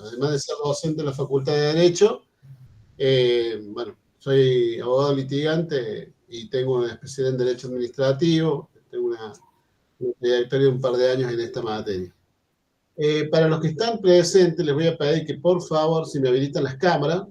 además de ser docente en la Facultad de Derecho, bueno, soy abogado litigante y tengo una especialidad en Derecho Administrativo, tengo una trayectoria de un par de años en esta materia. Para los que están presentes, les voy a pedir que por favor, si me habilitan las cámaras,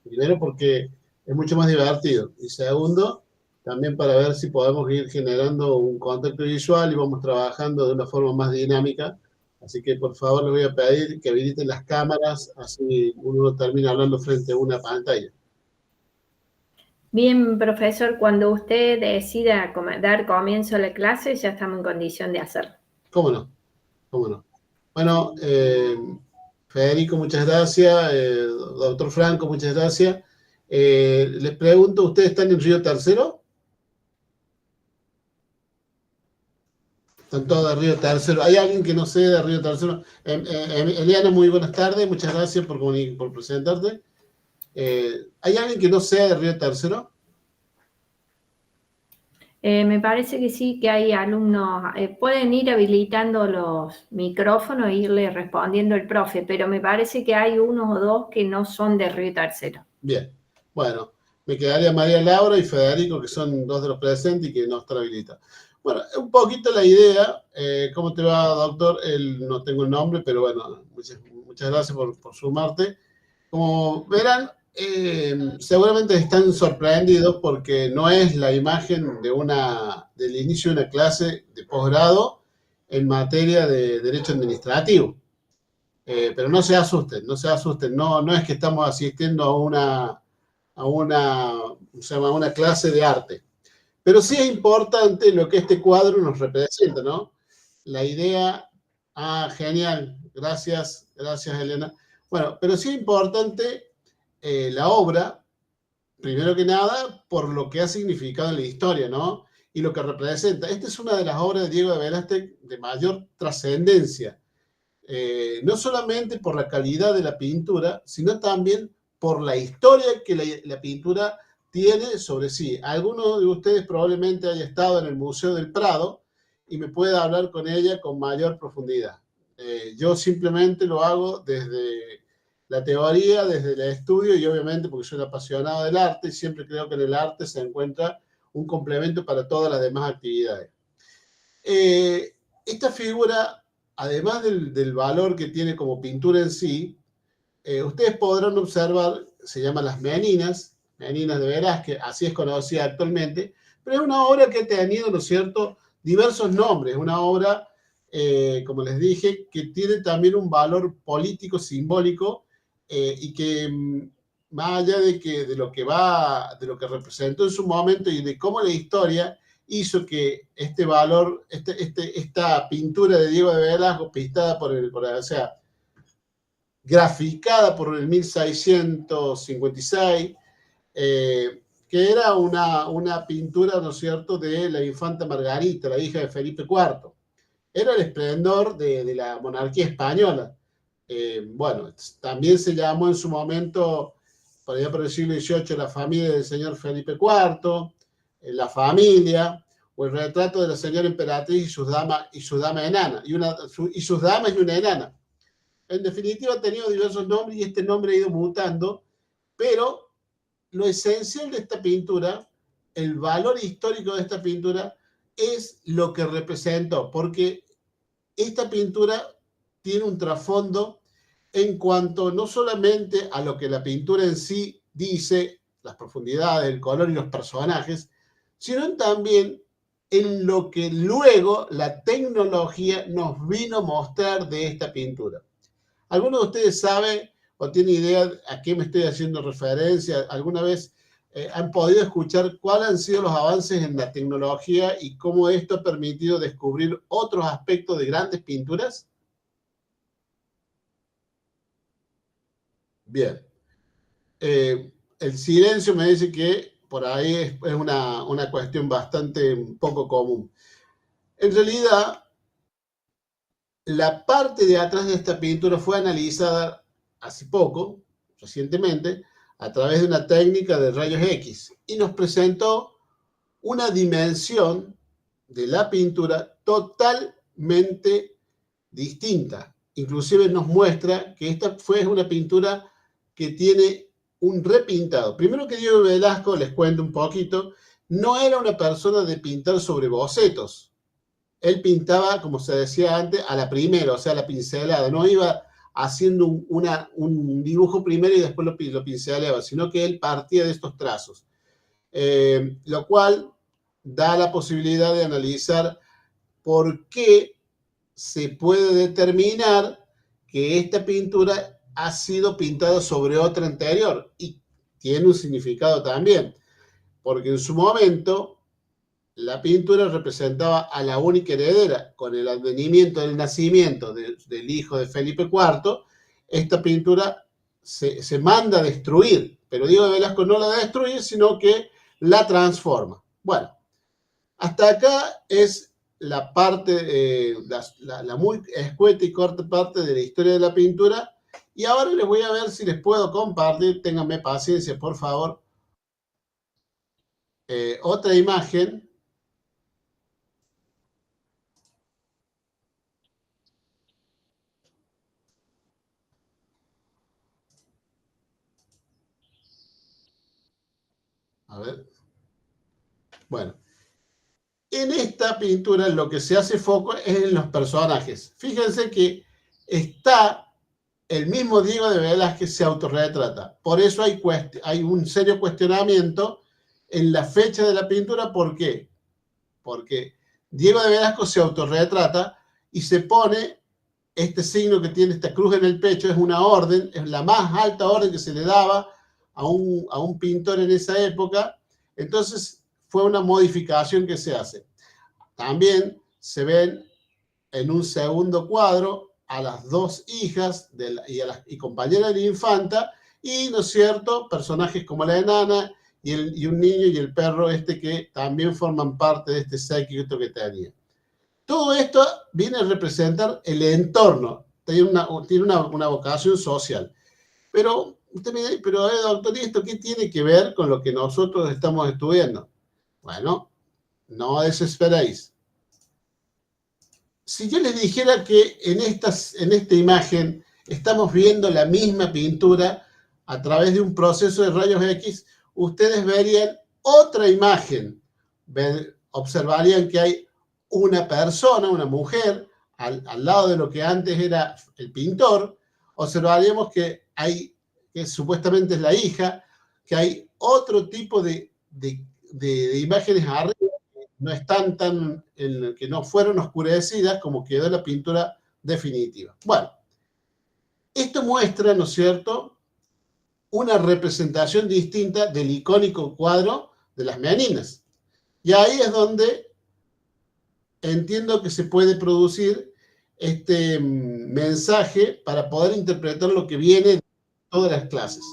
primero porque es mucho más divertido, y segundo, también para ver si podemos ir generando un contacto visual y vamos trabajando de una forma más dinámica. Así que por favor les voy a pedir que habiliten las cámaras, así uno termina hablando frente a una pantalla. Bien, profesor, cuando usted decida dar comienzo a la clase, ya estamos en condición de hacerlo. ¿Cómo no? ¿Cómo no? Bueno, Federico, muchas gracias. Doctor Franco, muchas gracias. Les pregunto, ¿ustedes están en Río Tercero? Están todos de Río Tercero. ¿Hay alguien que no sea de Río Tercero? Eliana, muy buenas tardes. Muchas gracias por presentarte. ¿Hay alguien que no sea de Río Tercero? Me parece que sí, que hay alumnos. Pueden ir habilitando los micrófonos e irle respondiendo el profe, pero me parece que hay unos o dos que no son de Río Tercero. Bien. Bueno, me quedaría María Laura y Federico, que son dos de los presentes y que no están habilitados. Bueno, un poquito la idea. ¿Cómo te va, doctor? No tengo el nombre, pero bueno, muchas gracias por sumarte. Como verán, seguramente están sorprendidos porque no es la imagen del inicio de una clase de posgrado en materia de derecho administrativo. Pero no se asusten, no es que estamos asistiendo a una clase de arte. Pero sí es importante lo que este cuadro nos representa, ¿no? La idea, genial, gracias Elena. Bueno, pero sí es importante la obra, primero que nada, por lo que ha significado en la historia, ¿no? Y lo que representa. Esta es una de las obras de Diego de Velázquez de mayor trascendencia. No solamente por la calidad de la pintura, sino también por la historia que la pintura tiene sobre sí. Alguno de ustedes probablemente haya estado en el Museo del Prado y me pueda hablar con ella con mayor profundidad. Yo simplemente lo hago desde la teoría, desde el estudio y obviamente porque soy un apasionado del arte y siempre creo que en el arte se encuentra un complemento para todas las demás actividades. Esta figura, además del valor que tiene como pintura en sí, ustedes podrán observar, se llaman las Meninas de Velázquez, así es conocida actualmente, pero es una obra que ha tenido, ¿no es cierto?, diversos nombres, una obra, como les dije, que tiene también un valor político, simbólico, y que más allá de lo que representó en su momento y de cómo la historia hizo que este valor, esta pintura de Diego de Velázquez, pintada o sea, graficada por el 1656, que era una pintura, ¿no es cierto?, de la infanta Margarita, la hija de Felipe IV. Era el esplendor de la monarquía española. Bueno, también se llamó en su momento, por allá por el siglo XVIII, la familia del señor Felipe IV, la familia, o el retrato de la señora emperatriz y sus damas enanas, y sus damas y una enana. En definitiva, ha tenido diversos nombres y este nombre ha ido mutando, pero lo esencial de esta pintura, el valor histórico de esta pintura, es lo que representó, porque esta pintura tiene un trasfondo en cuanto no solamente a lo que la pintura en sí dice, las profundidades, el color y los personajes, sino también en lo que luego la tecnología nos vino a mostrar de esta pintura. ¿Alguno de ustedes sabe o tiene idea a qué me estoy haciendo referencia? ¿Alguna vez han podido escuchar cuáles han sido los avances en la tecnología y cómo esto ha permitido descubrir otros aspectos de grandes pinturas? Bien. El silencio me dice que por ahí es una cuestión bastante poco común. En realidad, la parte de atrás de esta pintura fue analizada hace poco, recientemente, a través de una técnica de rayos X y nos presentó una dimensión de la pintura totalmente distinta. inclusive nos muestra que esta fue una pintura que tiene un repintado. Primero que Diego Velázquez, les cuento un poquito, no era una persona de pintar sobre bocetos. Él pintaba, como se decía antes, a la primera, o sea, a la pincelada. No iba haciendo un dibujo primero y después lo pincelaba, sino que él partía de estos trazos. Lo cual da la posibilidad de analizar por qué se puede determinar que esta pintura ha sido pintada sobre otra anterior, y tiene un significado también, porque en su momento la pintura representaba a la única heredera. Con el advenimiento del nacimiento del hijo de Felipe IV, esta pintura se manda a destruir, pero Diego de Velasco no la destruye, sino que la transforma. Bueno, hasta acá es la parte, la muy escueta y corta parte de la historia de la pintura, y ahora les voy a ver si les puedo compartir, ténganme paciencia, por favor, otra imagen. A ver. Bueno, en esta pintura lo que se hace foco es en los personajes. Fíjense que está el mismo Diego de Velázquez se autorretrata. Por eso hay un serio cuestionamiento en la fecha de la pintura. ¿Por qué? Porque Diego de Velasco se autorretrata y se pone este signo que tiene esta cruz en el pecho. Es una orden, es la más alta orden que se le daba a un pintor en esa época. Entonces fue una modificación que se hace. También se ven en un segundo cuadro a las dos hijas y compañeras de la infanta, y, ¿no es cierto?, personajes como la enana y un niño y el perro que también forman parte de este séquito que tenía. Todo esto viene a representar el entorno, tiene una vocación social. Pero usted me dice, pero doctor, ¿y esto qué tiene que ver con lo que nosotros estamos estudiando? Bueno, no desesperéis. Si yo les dijera que en esta imagen estamos viendo la misma pintura a través de un proceso de rayos X, ustedes verían otra imagen. Observarían que hay una persona, una mujer, al lado de lo que antes era el pintor. Observaríamos que supuestamente es la hija, que hay otro tipo de imágenes arriba, no están que no fueron oscurecidas como quedó la pintura definitiva. Bueno, esto muestra, ¿no es cierto?, una representación distinta del icónico cuadro de las Meninas. Y ahí es donde entiendo que se puede producir este mensaje para poder interpretar lo que viene de todas las clases.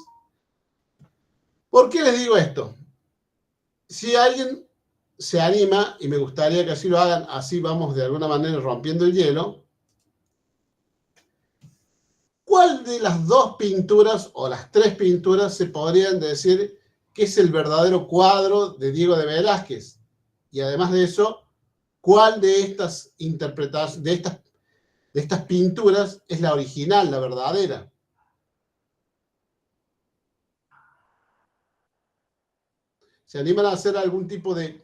¿Por qué les digo esto? Si alguien se anima, y me gustaría que así lo hagan, así vamos de alguna manera rompiendo el hielo, ¿cuál de las dos pinturas o las tres pinturas se podrían decir que es el verdadero cuadro de Diego de Velázquez? Y además de eso, ¿cuál de estas interpretaciones, de estas pinturas es la original, la verdadera? ¿Se animan a hacer algún tipo de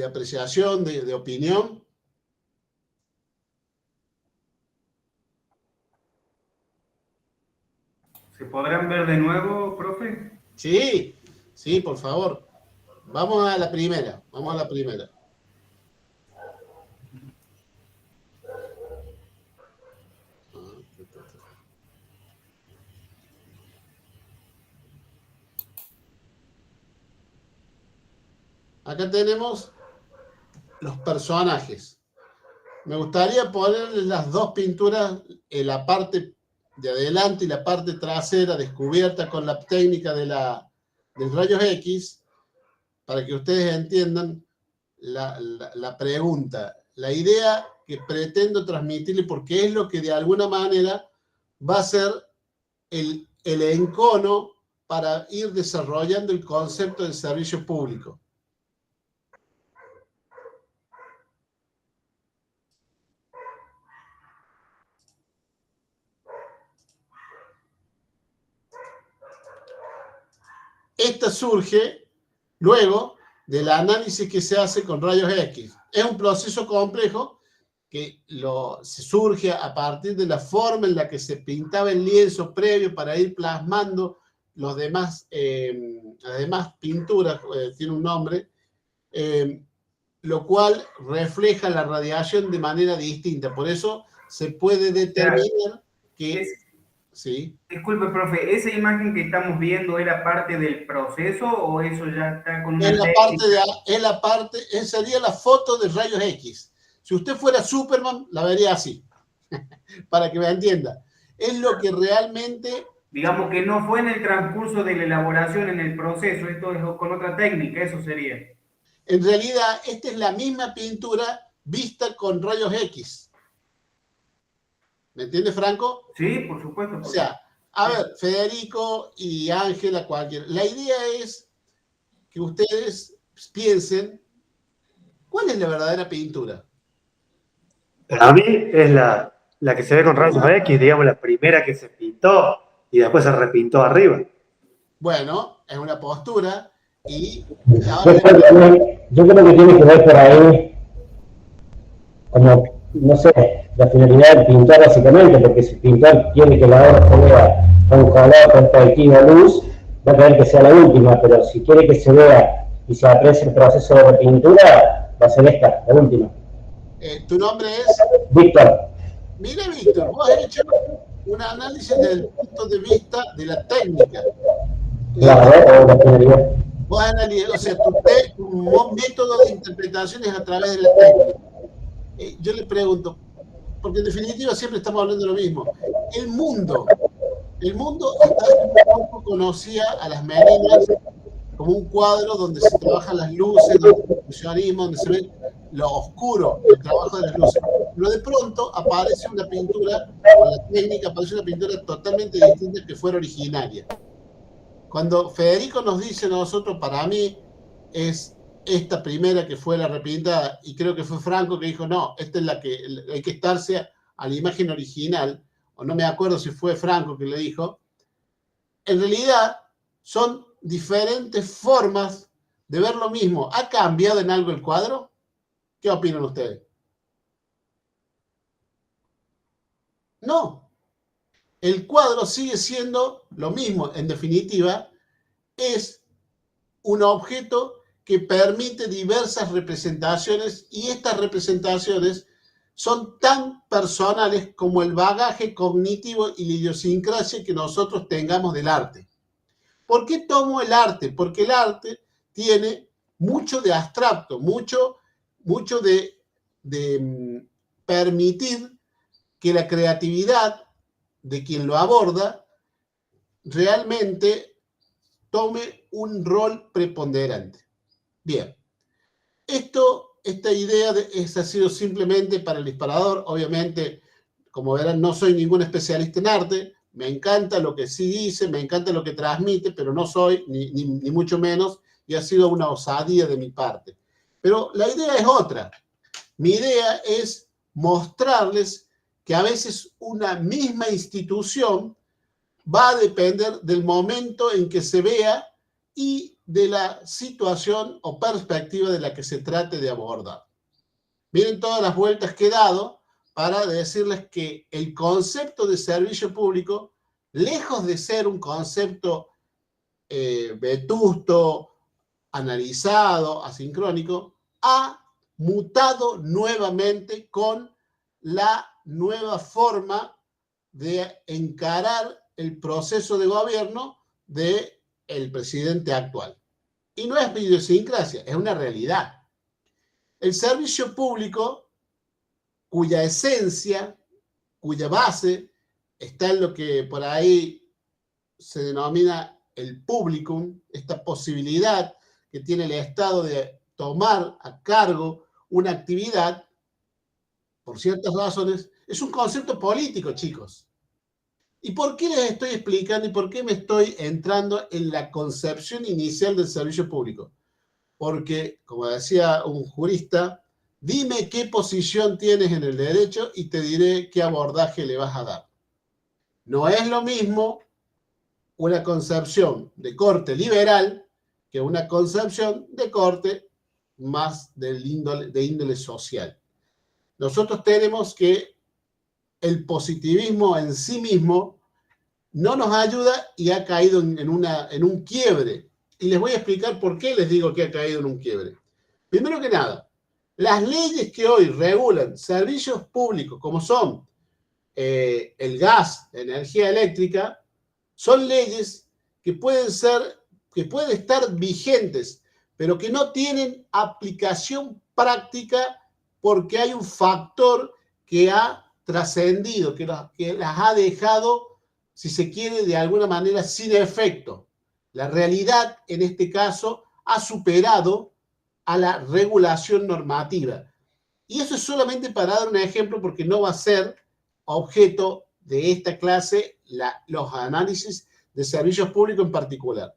apreciación, de opinión? ¿Se podrán ver de nuevo, profe? Sí, sí, por favor. Vamos a la primera, vamos a la primera. Acá tenemos los personajes. Me gustaría ponerles las dos pinturas en la parte de adelante y la parte trasera descubierta con la técnica del rayos X, para que ustedes entiendan la pregunta, la idea que pretendo transmitirle, porque es lo que de alguna manera va a ser el encono para ir desarrollando el concepto del servicio público. Esta surge luego del análisis que se hace con rayos X. Es un proceso complejo que se surge a partir de la forma en la que se pintaba el lienzo previo para ir plasmando las demás pinturas, tiene un nombre, lo cual refleja la radiación de manera distinta. Por eso se puede determinar que... Sí. Disculpe, profe, ¿esa imagen que estamos viendo era parte del proceso o eso ya está con una técnica? Sería la foto de rayos X. Si usted fuera Superman, la vería así, para que me entienda. Es lo que realmente... Digamos que no fue en el transcurso de la elaboración, en el proceso, esto es con otra técnica, eso sería. En realidad, esta es la misma pintura vista con rayos X. ¿Me entiende, Franco? Sí, por supuesto. O sea, a ver, Federico y Ángela, cualquiera. La idea es que ustedes piensen, ¿cuál es la verdadera pintura? Para mí es la que se ve con rayos X, digamos, la primera que se pintó y después se repintó arriba. Bueno, es una postura y... Yo creo que tiene que ver por ahí, como, no sé, la finalidad del pintor básicamente, porque si el pintor quiere que la obra se vea con color, perspectiva, luz, va a querer que sea la última, pero si quiere que se vea y se aprecie el proceso de pintura, va a ser esta, la última. ¿Tu nombre es? Víctor. Mira, Víctor, vos has hecho un análisis desde el punto de vista de la técnica. Claro, la finalidad. Vos analizas, o sea, tu método de interpretación es a través de la técnica. Yo le pregunto, porque en definitiva siempre estamos hablando de lo mismo. El mundo hasta hace un poco conocía a las meninas como un cuadro donde se trabajan las luces, donde el impresionismo, donde se ve lo oscuro, el trabajo de las luces. Pero de pronto aparece una pintura, con la técnica aparece una pintura totalmente distinta que fuera originaria. Cuando Federico nos dice a nosotros, para mí es esta primera que fue la repintada, y creo que fue Franco que dijo, no, esta es la que hay que estarse a la imagen original, o no me acuerdo si fue Franco que le dijo, en realidad son diferentes formas de ver lo mismo. ¿Ha cambiado en algo el cuadro? ¿Qué opinan ustedes? No. El cuadro sigue siendo lo mismo. En definitiva, es un objeto que permite diversas representaciones y estas representaciones son tan personales como el bagaje cognitivo y la idiosincrasia que nosotros tengamos del arte. ¿Por qué tomo el arte? Porque el arte tiene mucho de abstracto, mucho de permitir que la creatividad de quien lo aborda realmente tome un rol preponderante. Bien, esta idea ha sido simplemente para el disparador. Obviamente, como verán, no soy ningún especialista en arte, me encanta lo que sí dice, me encanta lo que transmite, pero no soy, ni mucho menos, y ha sido una osadía de mi parte. Pero la idea es otra. Mi idea es mostrarles que a veces una misma institución va a depender del momento en que se vea y de la situación o perspectiva de la que se trate de abordar. Miren todas las vueltas que he dado para decirles que el concepto de servicio público, lejos de ser un concepto vetusto, analizado, asincrónico, ha mutado nuevamente con la nueva forma de encarar el proceso de gobierno del presidente actual. Y no es idiosincrasia, es una realidad. El servicio público, cuya esencia, cuya base, está en lo que por ahí se denomina el publicum, esta posibilidad que tiene el Estado de tomar a cargo una actividad, por ciertas razones, es un concepto político, chicos. ¿Y por qué les estoy explicando y por qué me estoy entrando en la concepción inicial del servicio público? Porque, como decía un jurista, dime qué posición tienes en el derecho y te diré qué abordaje le vas a dar. No es lo mismo una concepción de corte liberal que una concepción de corte más de índole social. Nosotros tenemos que el positivismo en sí mismo no nos ayuda y ha caído en un quiebre. Y les voy a explicar por qué les digo que ha caído en un quiebre. Primero que nada, las leyes que hoy regulan servicios públicos, como son el gas, la energía eléctrica, son leyes que pueden estar vigentes, pero que no tienen aplicación práctica porque hay un factor que ha trascendido, que las ha dejado, si se quiere, de alguna manera sin efecto. La realidad, en este caso, ha superado a la regulación normativa. Y eso es solamente para dar un ejemplo, porque no va a ser objeto de esta clase los análisis de servicios públicos en particular.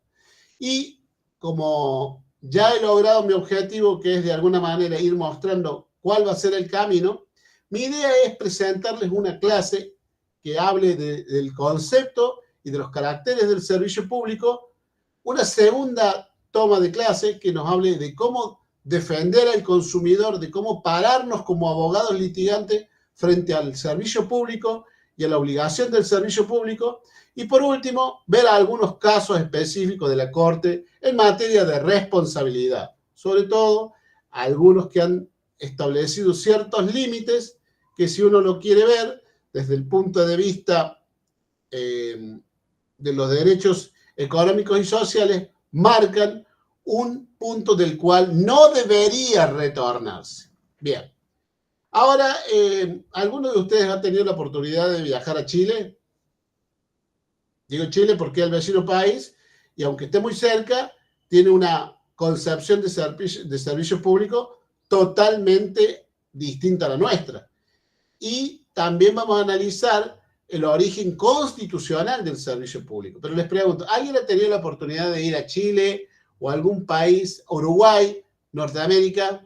Y como ya he logrado mi objetivo, que es de alguna manera ir mostrando cuál va a ser el camino, mi idea es presentarles una clase que hable del concepto y de los caracteres del servicio público, una segunda toma de clase que nos hable de cómo defender al consumidor, de cómo pararnos como abogados litigantes frente al servicio público y a la obligación del servicio público, y por último, ver algunos casos específicos de la Corte en materia de responsabilidad, sobre todo algunos que han establecido ciertos límites que, si uno lo quiere ver desde el punto de vista de los derechos económicos y sociales, marcan un punto del cual no debería retornarse. Bien. Ahora, ¿alguno de ustedes ha tenido la oportunidad de viajar a Chile? Digo Chile porque es el vecino país y, aunque esté muy cerca, tiene una concepción de servicio público totalmente distinta a la nuestra. Y también vamos a analizar el origen constitucional del servicio público. Pero les pregunto, ¿alguien ha tenido la oportunidad de ir a Chile o a algún país, Uruguay, Norteamérica?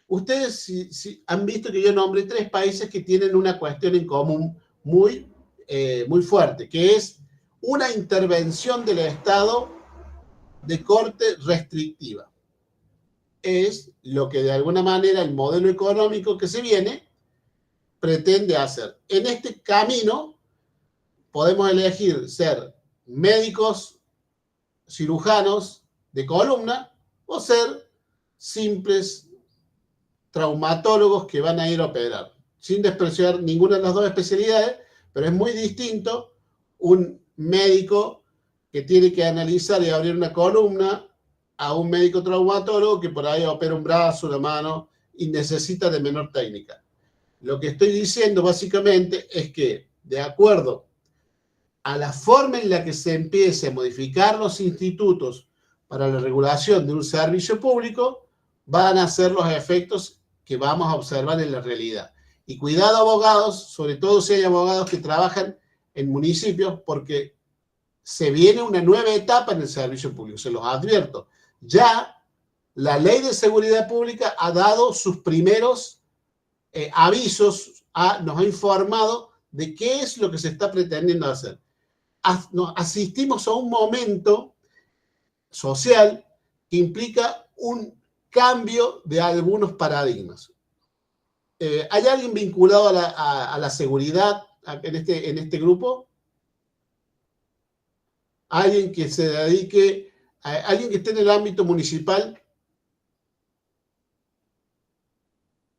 Ustedes si han visto que yo nombré 3 países que tienen una cuestión en común muy fuerte, que es una intervención del Estado de corte restrictiva. Es lo que de alguna manera el modelo económico que se viene pretende hacer. En este camino podemos elegir ser médicos, cirujanos de columna o ser simples traumatólogos que van a ir a operar, sin despreciar ninguna de las dos especialidades, pero es muy distinto un médico que tiene que analizar y abrir una columna a un médico traumatólogo que por ahí opera un brazo, una mano y necesita de menor técnica. Lo que estoy diciendo básicamente es que, de acuerdo a la forma en la que se empiece a modificar los institutos para la regulación de un servicio público, van a ser los efectos que vamos a observar en la realidad. Y cuidado, abogados, sobre todo si hay abogados que trabajan en municipios, porque se viene una nueva etapa en el servicio público, se los advierto. Ya la Ley de Seguridad Pública ha dado sus primeros avisos, nos ha informado de qué es lo que se está pretendiendo hacer. Asistimos a un momento social que implica un cambio de algunos paradigmas. ¿Hay alguien vinculado a la seguridad en este grupo? ¿Alguien que se dedique, alguien que esté en el ámbito municipal?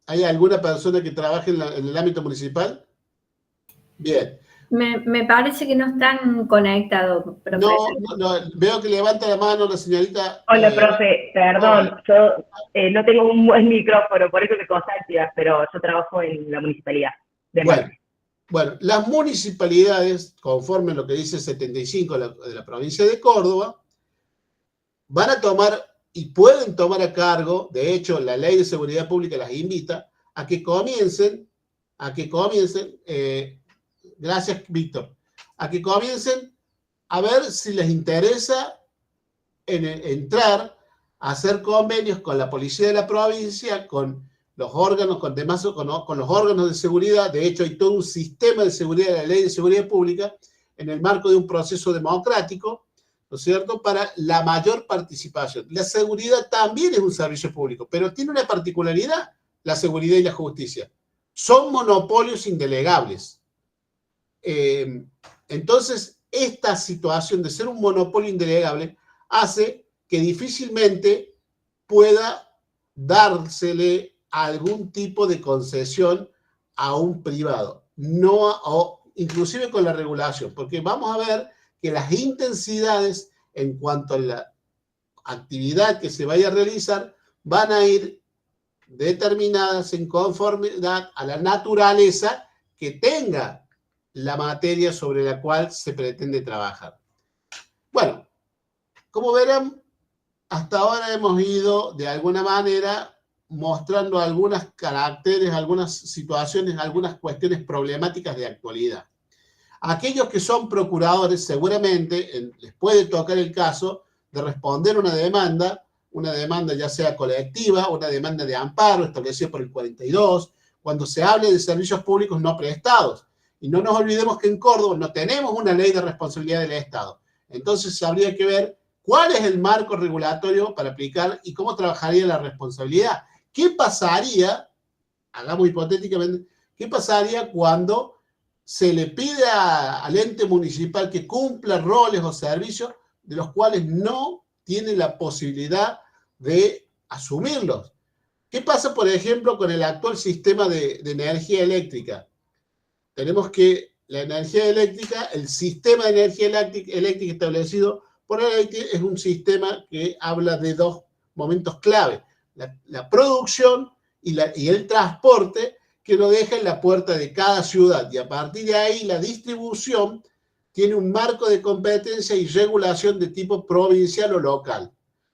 ¿Hay alguna persona que trabaje en el ámbito municipal? Bien. Me parece que no están conectados, profe. No, veo que levanta la mano la señorita. Hola, profe, perdón, yo no tengo un buen micrófono, por eso me constancia, pero yo trabajo en la municipalidad. Bueno, las municipalidades, conforme a lo que dice el 75 de la provincia de Córdoba, van a tomar y pueden tomar a cargo, de hecho, la Ley de Seguridad Pública las invita a que comiencen, gracias, Víctor, a que comiencen a ver si les interesa entrar a hacer convenios con la policía de la provincia, con los órganos, con los órganos de seguridad. De hecho, hay todo un sistema de seguridad de la Ley de Seguridad Pública en el marco de un proceso democrático, ¿no es cierto?, para la mayor participación. La seguridad también es un servicio público, pero tiene una particularidad, la seguridad y la justicia. Son monopolios indelegables. Entonces, esta situación de ser un monopolio indelegable hace que difícilmente pueda dársele algún tipo de concesión a un privado, no, o inclusive con la regulación, porque vamos a ver que las intensidades en cuanto a la actividad que se vaya a realizar van a ir determinadas en conformidad a la naturaleza que tenga la materia sobre la cual se pretende trabajar. Bueno, como verán, hasta ahora hemos ido de alguna manera mostrando algunos caracteres, algunas situaciones, algunas cuestiones problemáticas de actualidad. Aquellos que son procuradores seguramente les puede tocar el caso de responder una demanda ya sea colectiva, una demanda de amparo establecida por el 42, cuando se hable de servicios públicos no prestados. Y no nos olvidemos que en Córdoba no tenemos una ley de responsabilidad del Estado. Entonces habría que ver cuál es el marco regulatorio para aplicar y cómo trabajaría la responsabilidad. ¿Qué pasaría, hagamos hipotéticamente, qué pasaría cuando se le pide al ente municipal que cumpla roles o servicios de los cuales no tiene la posibilidad de asumirlos? ¿Qué pasa, por ejemplo, con el actual sistema de energía eléctrica? Tenemos que la energía eléctrica, el sistema de energía eléctrica establecido por la ley es un sistema que habla de dos momentos clave: la producción y el transporte, que lo deja en la puerta de cada ciudad, y a partir de ahí la distribución tiene un marco de competencia y regulación de tipo provincial o local.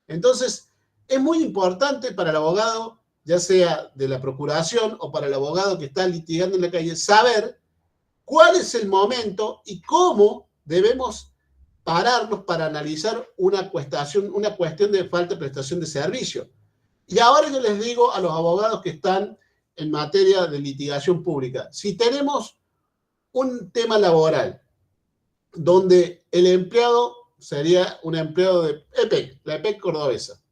Entonces, es muy importante para el abogado, ya sea de la procuración o para el abogado que está litigando en la calle, saber cuál es el momento y cómo debemos pararnos para analizar una cuestión de falta de prestación de servicio. Y ahora yo les digo a los abogados que están en materia de litigación pública, si tenemos un tema laboral donde el empleado sería un empleado de EPEC, la EPEC cordobesa,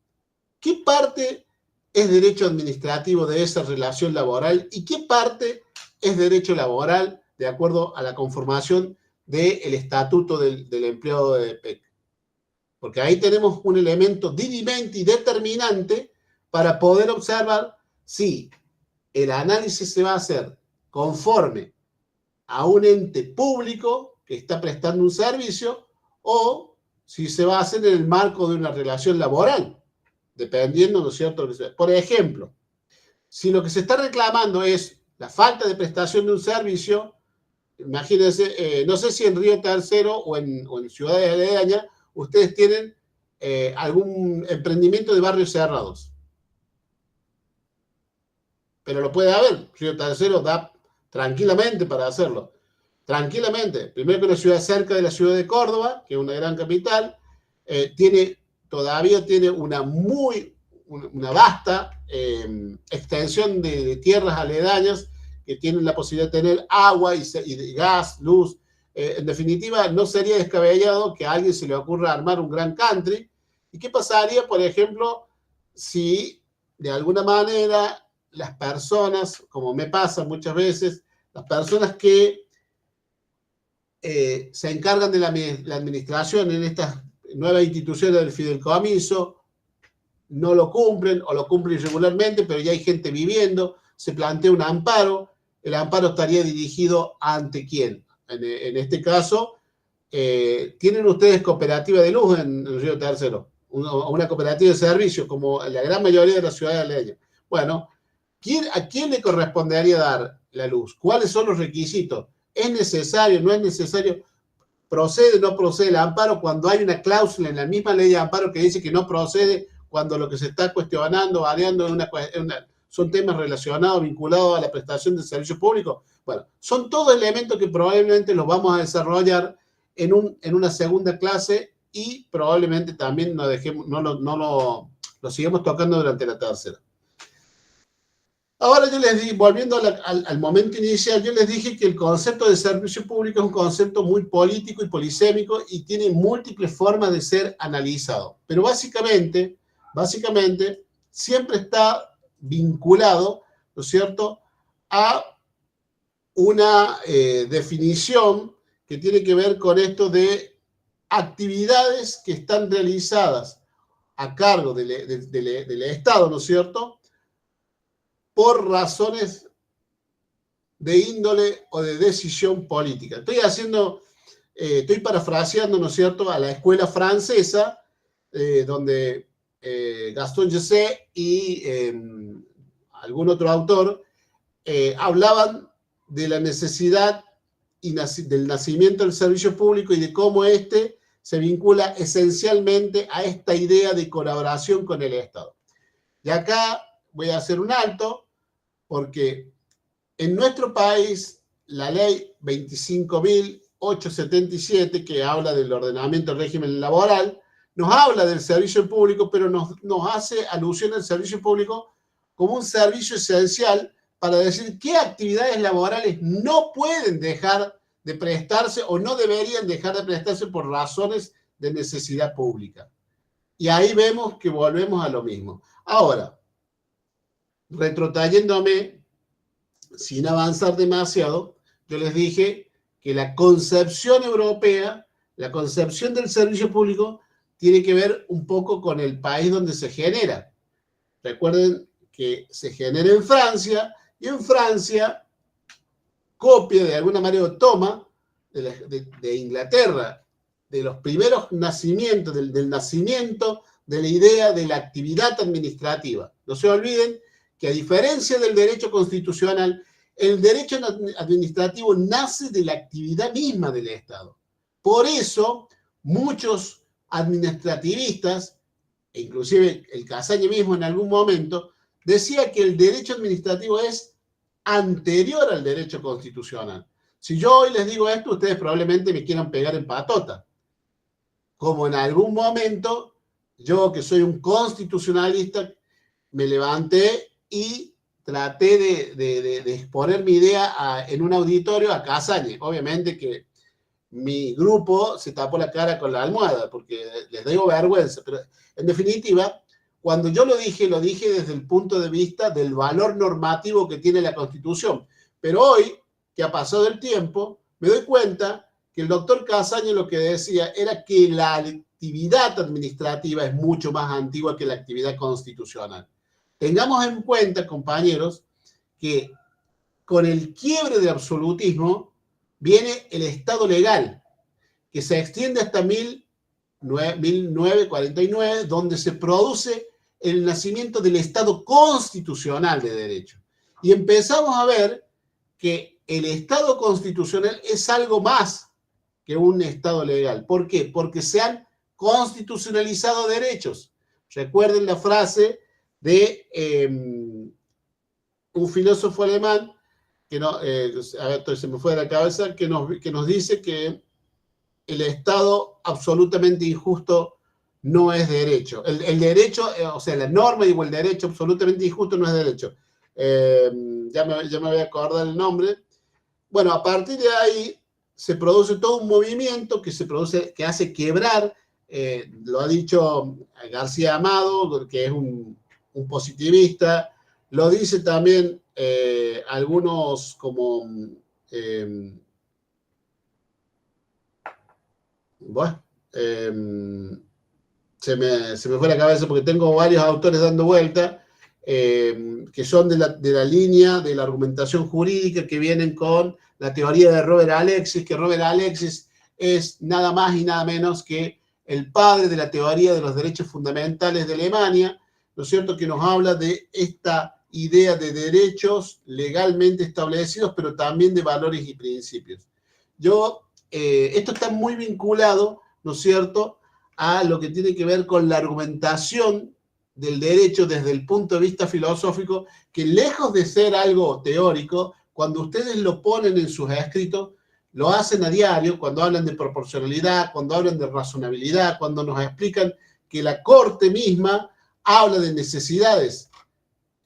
¿qué parte es derecho administrativo de esa relación laboral y qué parte es derecho laboral de acuerdo a la conformación del estatuto del empleado de EPEC? Porque ahí tenemos un elemento dirimente y determinante para poder observar si el análisis se va a hacer conforme a un ente público que está prestando un servicio o si se va a hacer en el marco de una relación laboral, dependiendo, ¿no es cierto? Por ejemplo, si lo que se está reclamando es la falta de prestación de un servicio, imagínense, no sé si en Río Tercero o en ciudades aledañas ustedes tienen algún emprendimiento de barrios cerrados. Pero lo puede haber. Río Tercero da tranquilamente para hacerlo. Tranquilamente. Primero que una ciudad cerca de la ciudad de Córdoba, que es una gran capital, todavía tiene una vasta extensión de tierras aledañas que tienen la posibilidad de tener agua y gas, luz. En definitiva, no sería descabellado que a alguien se le ocurra armar un gran country. ¿Y qué pasaría, por ejemplo, si de alguna manera las personas, como me pasa muchas veces, las personas que se encargan de la administración en estas nuevas instituciones del fideicomiso no lo cumplen o lo cumplen irregularmente, pero ya hay gente viviendo, se plantea un amparo, el amparo estaría dirigido ante quién? En este caso, ¿tienen ustedes cooperativa de luz en Río Tercero? Una cooperativa de servicios, como la gran mayoría de las ciudades aledañas. Bueno, ¿a quién le correspondería dar la luz? ¿Cuáles son los requisitos? ¿Es necesario? ¿No es necesario? ¿Procede o no procede el amparo cuando hay una cláusula en la misma ley de amparo que dice que no procede cuando lo que se está cuestionando, variando, son temas relacionados, vinculados a la prestación de servicios públicos? Bueno, son todos elementos que probablemente los vamos a desarrollar en una segunda clase y probablemente también no lo sigamos tocando durante la tercera. Ahora yo les di, volviendo al momento inicial, yo les dije que el concepto de servicio público es un concepto muy político y polisémico y tiene múltiples formas de ser analizado. Pero básicamente, siempre está vinculado, ¿no es cierto?, a una definición que tiene que ver con esto de actividades que están realizadas a cargo del Estado, ¿no es cierto?, por razones de índole o de decisión política. Estoy parafraseando, ¿no es cierto?, a la escuela francesa, donde Gaston José y algún otro autor hablaban de la necesidad del nacimiento del servicio público y de cómo éste se vincula esencialmente a esta idea de colaboración con el Estado. Y acá voy a hacer un alto, porque en nuestro país la ley 25.877, que habla del ordenamiento del régimen laboral, nos habla del servicio público, pero nos hace alusión al servicio público como un servicio esencial para decir qué actividades laborales no pueden dejar de prestarse o no deberían dejar de prestarse por razones de necesidad pública. Y ahí vemos que volvemos a lo mismo. Ahora, retrotrayéndome, sin avanzar demasiado, yo les dije que la concepción europea, la concepción del servicio público, tiene que ver un poco con el país donde se genera. Recuerden que se genera en Francia, y en Francia copia de alguna manera o toma de Inglaterra, de los primeros nacimientos, del nacimiento de la idea de la actividad administrativa. No se olviden que a diferencia del derecho constitucional, el derecho administrativo nace de la actividad misma del Estado. Por eso, muchos administrativistas, e inclusive el Casaña mismo en algún momento, decía que el derecho administrativo es anterior al derecho constitucional. Si yo hoy les digo esto, ustedes probablemente me quieran pegar en patota. Como en algún momento, yo que soy un constitucionalista, me levanté y traté de exponer mi idea en un auditorio a Casaña. Obviamente que mi grupo se tapó la cara con la almohada porque les digo vergüenza, pero en definitiva, cuando yo lo dije desde el punto de vista del valor normativo que tiene la Constitución. Pero hoy, que ha pasado el tiempo, me doy cuenta que el doctor Casaña lo que decía era que la actividad administrativa es mucho más antigua que la actividad constitucional. Tengamos en cuenta, compañeros, que con el quiebre del absolutismo viene el Estado legal, que se extiende hasta 1949, donde se produce el nacimiento del Estado constitucional de derecho. Y empezamos a ver que el Estado constitucional es algo más que un Estado legal. ¿Por qué? Porque se han constitucionalizado derechos. Recuerden la frase de un filósofo alemán, que no, a ver, se me fue de la cabeza, que nos dice que el Estado absolutamente injusto no es derecho. El derecho, o sea, la norma o el derecho absolutamente injusto no es derecho. Ya me voy a acordar el nombre. Bueno, a partir de ahí se produce todo un movimiento que hace quebrar, lo ha dicho García Amado, que es un positivista, lo dice también algunos como se me fue la cabeza porque tengo varios autores dando vuelta que son de la línea de la argumentación jurídica, que vienen con la teoría de Robert Alexis, que Robert Alexis es nada más y nada menos que el padre de la teoría de los derechos fundamentales de Alemania, ¿no es cierto?, que nos habla de esta idea de derechos legalmente establecidos, pero también de valores y principios. Esto está muy vinculado, ¿no es cierto?, a lo que tiene que ver con la argumentación del derecho desde el punto de vista filosófico, que lejos de ser algo teórico, cuando ustedes lo ponen en sus escritos, lo hacen a diario, cuando hablan de proporcionalidad, cuando hablan de razonabilidad, cuando nos explican que la Corte misma habla de necesidades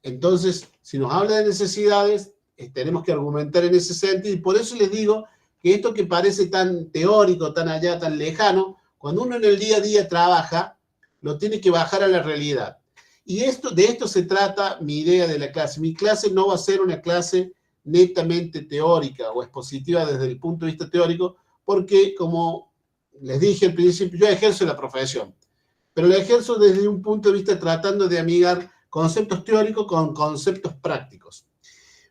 Entonces, si nos habla de necesidades, tenemos que argumentar en ese sentido, y por eso les digo que esto que parece tan teórico, tan allá, tan lejano, cuando uno en el día a día trabaja, lo tiene que bajar a la realidad. Y de esto se trata mi idea de la clase. Mi clase no va a ser una clase netamente teórica o expositiva desde el punto de vista teórico, porque, como les dije al principio, yo ejerzo la profesión, pero la ejerzo desde un punto de vista tratando de amigar conceptos teóricos con conceptos prácticos.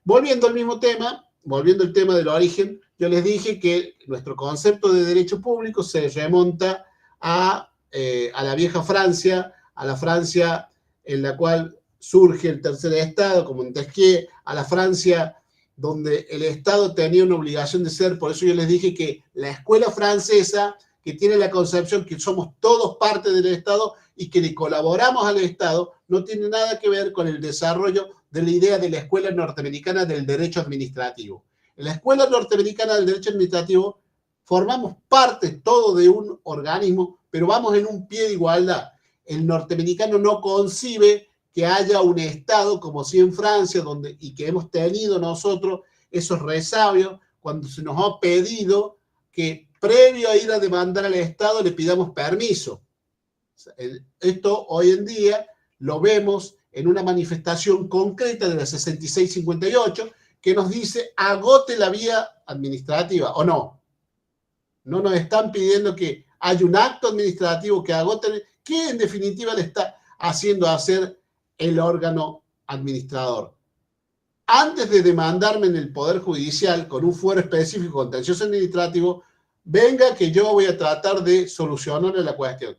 Volviendo al mismo tema, volviendo al tema del origen, yo les dije que nuestro concepto de derecho público se remonta a la vieja Francia, a la Francia en la cual surge el tercer Estado, como Montesquieu, a la Francia donde el Estado tenía una obligación de ser. Por eso yo les dije que la escuela francesa, que tiene la concepción que somos todos parte del Estado y que le colaboramos al Estado, no tiene nada que ver con el desarrollo de la idea de la escuela norteamericana del derecho administrativo. En la escuela norteamericana del derecho administrativo formamos parte todo de un organismo, pero vamos en un pie de igualdad. El norteamericano no concibe que haya un Estado como si en Francia, y que hemos tenido nosotros esos resabios cuando se nos ha pedido que previo a ir a demandar al Estado le pidamos permiso. Esto hoy en día lo vemos en una manifestación concreta de la 6658 que nos dice agote la vía administrativa, ¿o no? No nos están pidiendo que haya un acto administrativo que agote, que en definitiva le está haciendo hacer el órgano administrador. Antes de demandarme en el Poder Judicial con un fuero específico contencioso administrativo, venga que yo voy a tratar de solucionarle la cuestión.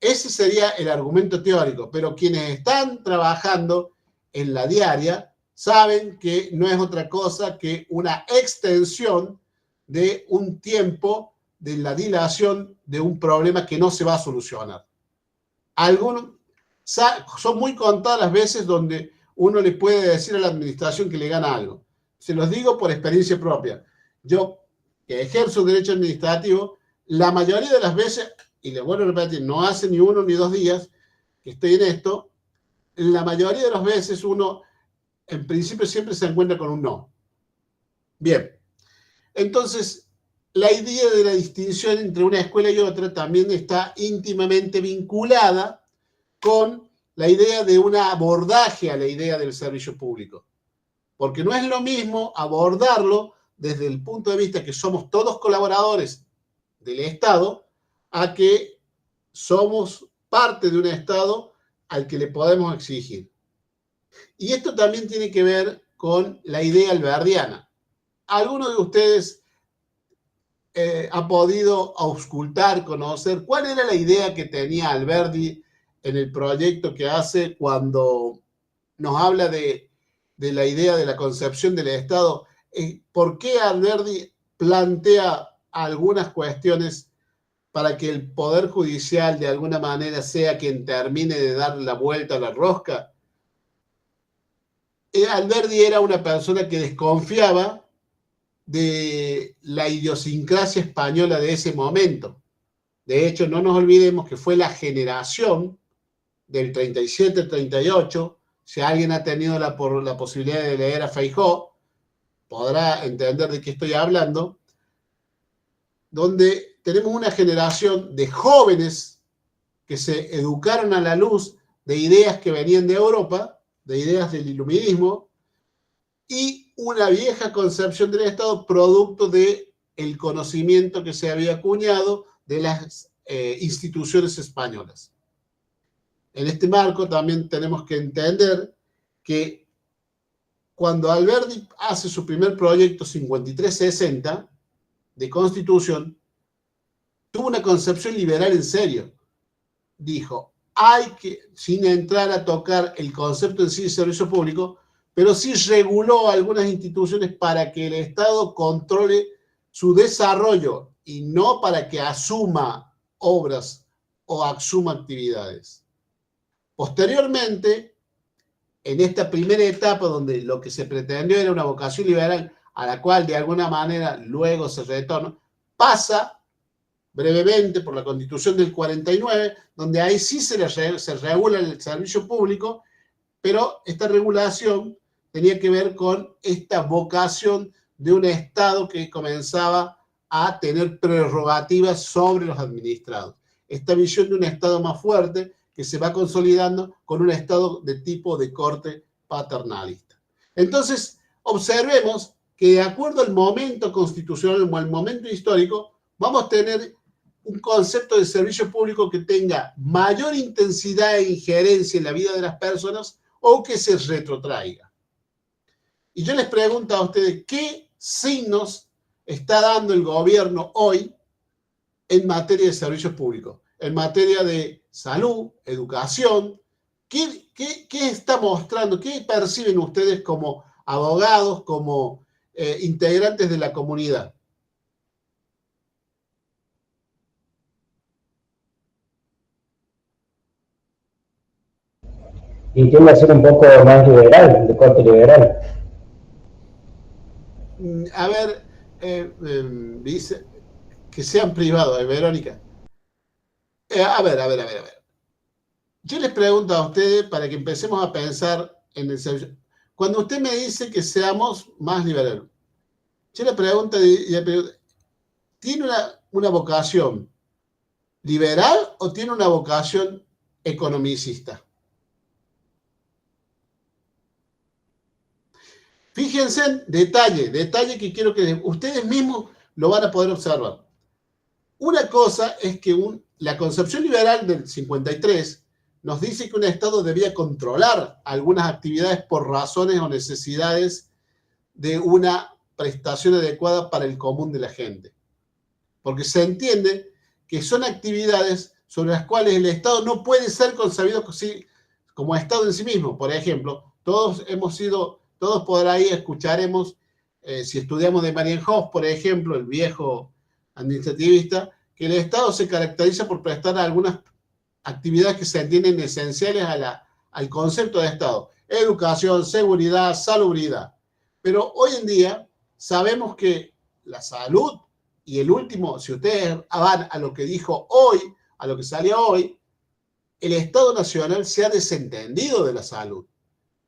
Ese sería el argumento teórico, pero quienes están trabajando en la diaria saben que no es otra cosa que una extensión de un tiempo de la dilación de un problema que no se va a solucionar. Son muy contadas las veces donde uno le puede decir a la administración que le gana algo. Se los digo por experiencia propia. Yo, que ejerzo derecho administrativo, la mayoría de las veces, y les vuelvo a repetir, no hace ni 1 ni 2 días que estoy en esto, la mayoría de las veces uno, en principio, siempre se encuentra con un no. Bien, entonces, la idea de la distinción entre una escuela y otra también está íntimamente vinculada con la idea de un abordaje a la idea del servicio público. Porque no es lo mismo abordarlo desde el punto de vista que somos todos colaboradores del Estado, a que somos parte de un Estado al que le podemos exigir. Y esto también tiene que ver con la idea alberdiana. ¿Alguno de ustedes ha podido auscultar, conocer cuál era la idea que tenía Alberdi en el proyecto que hace cuando nos habla de la idea de la concepción del Estado? ¿Por qué Alberdi plantea algunas cuestiones para que el Poder Judicial de alguna manera sea quien termine de dar la vuelta a la rosca? Alberdi era una persona que desconfiaba de la idiosincrasia española de ese momento. De hecho, no nos olvidemos que fue la generación del 37-38, si alguien ha tenido la posibilidad de leer a Feijóo, podrá entender de qué estoy hablando, donde tenemos una generación de jóvenes que se educaron a la luz de ideas que venían de Europa, de ideas del iluminismo, y una vieja concepción del Estado producto del conocimiento que se había acuñado de las instituciones españolas. En este marco también tenemos que entender que cuando Alberdi hace su primer proyecto 5360 de Constitución, tuvo una concepción liberal en serio. Dijo, hay que, sin entrar a tocar el concepto en sí de servicio público, pero sí reguló algunas instituciones para que el Estado controle su desarrollo y no para que asuma obras o asuma actividades. Posteriormente, en esta primera etapa donde lo que se pretendió era una vocación liberal a la cual de alguna manera luego se retorna, pasa brevemente por la Constitución del 49, donde ahí sí se regula el servicio público, Pero esta regulación tenía que ver con esta vocación de un Estado que comenzaba a tener prerrogativas sobre los administrados. Esta visión de un Estado más fuerte que se va consolidando con un Estado de tipo de corte paternalista. Entonces, observemos que de acuerdo al momento constitucional o al momento histórico, vamos a tener un concepto de servicio público que tenga mayor intensidad e injerencia en la vida de las personas o que se retrotraiga. Y yo les pregunto a ustedes, ¿qué signos está dando el gobierno hoy en materia de servicios públicos? En materia de salud, educación, ¿qué está mostrando? ¿Qué perciben ustedes como abogados, como integrantes de la comunidad? Y tiende a ser un poco más liberal, de corte liberal. A ver, dice que sean privados, Verónica. A ver. Yo les pregunto a ustedes para que empecemos a pensar en el servicio. Cuando usted me dice que seamos más liberales, yo le pregunto, ¿tiene una vocación liberal o tiene una vocación economicista? Fíjense en detalle que quiero que ustedes mismos lo van a poder observar. Una cosa es que la concepción liberal del 53 nos dice que un Estado debía controlar algunas actividades por razones o necesidades de una prestación adecuada para el común de la gente. Porque se entiende que son actividades sobre las cuales el Estado no puede ser concebido como Estado en sí mismo. Por ejemplo, todos por ahí escucharemos, si estudiamos de Marienhof, por ejemplo, el viejo administrativista, que el Estado se caracteriza por prestar algunas actividades que se entienden esenciales al concepto de Estado. Educación, seguridad, salubridad. Pero hoy en día sabemos que la salud y el último, si ustedes van a lo que dijo hoy, a lo que salió hoy, el Estado Nacional se ha desentendido de la salud.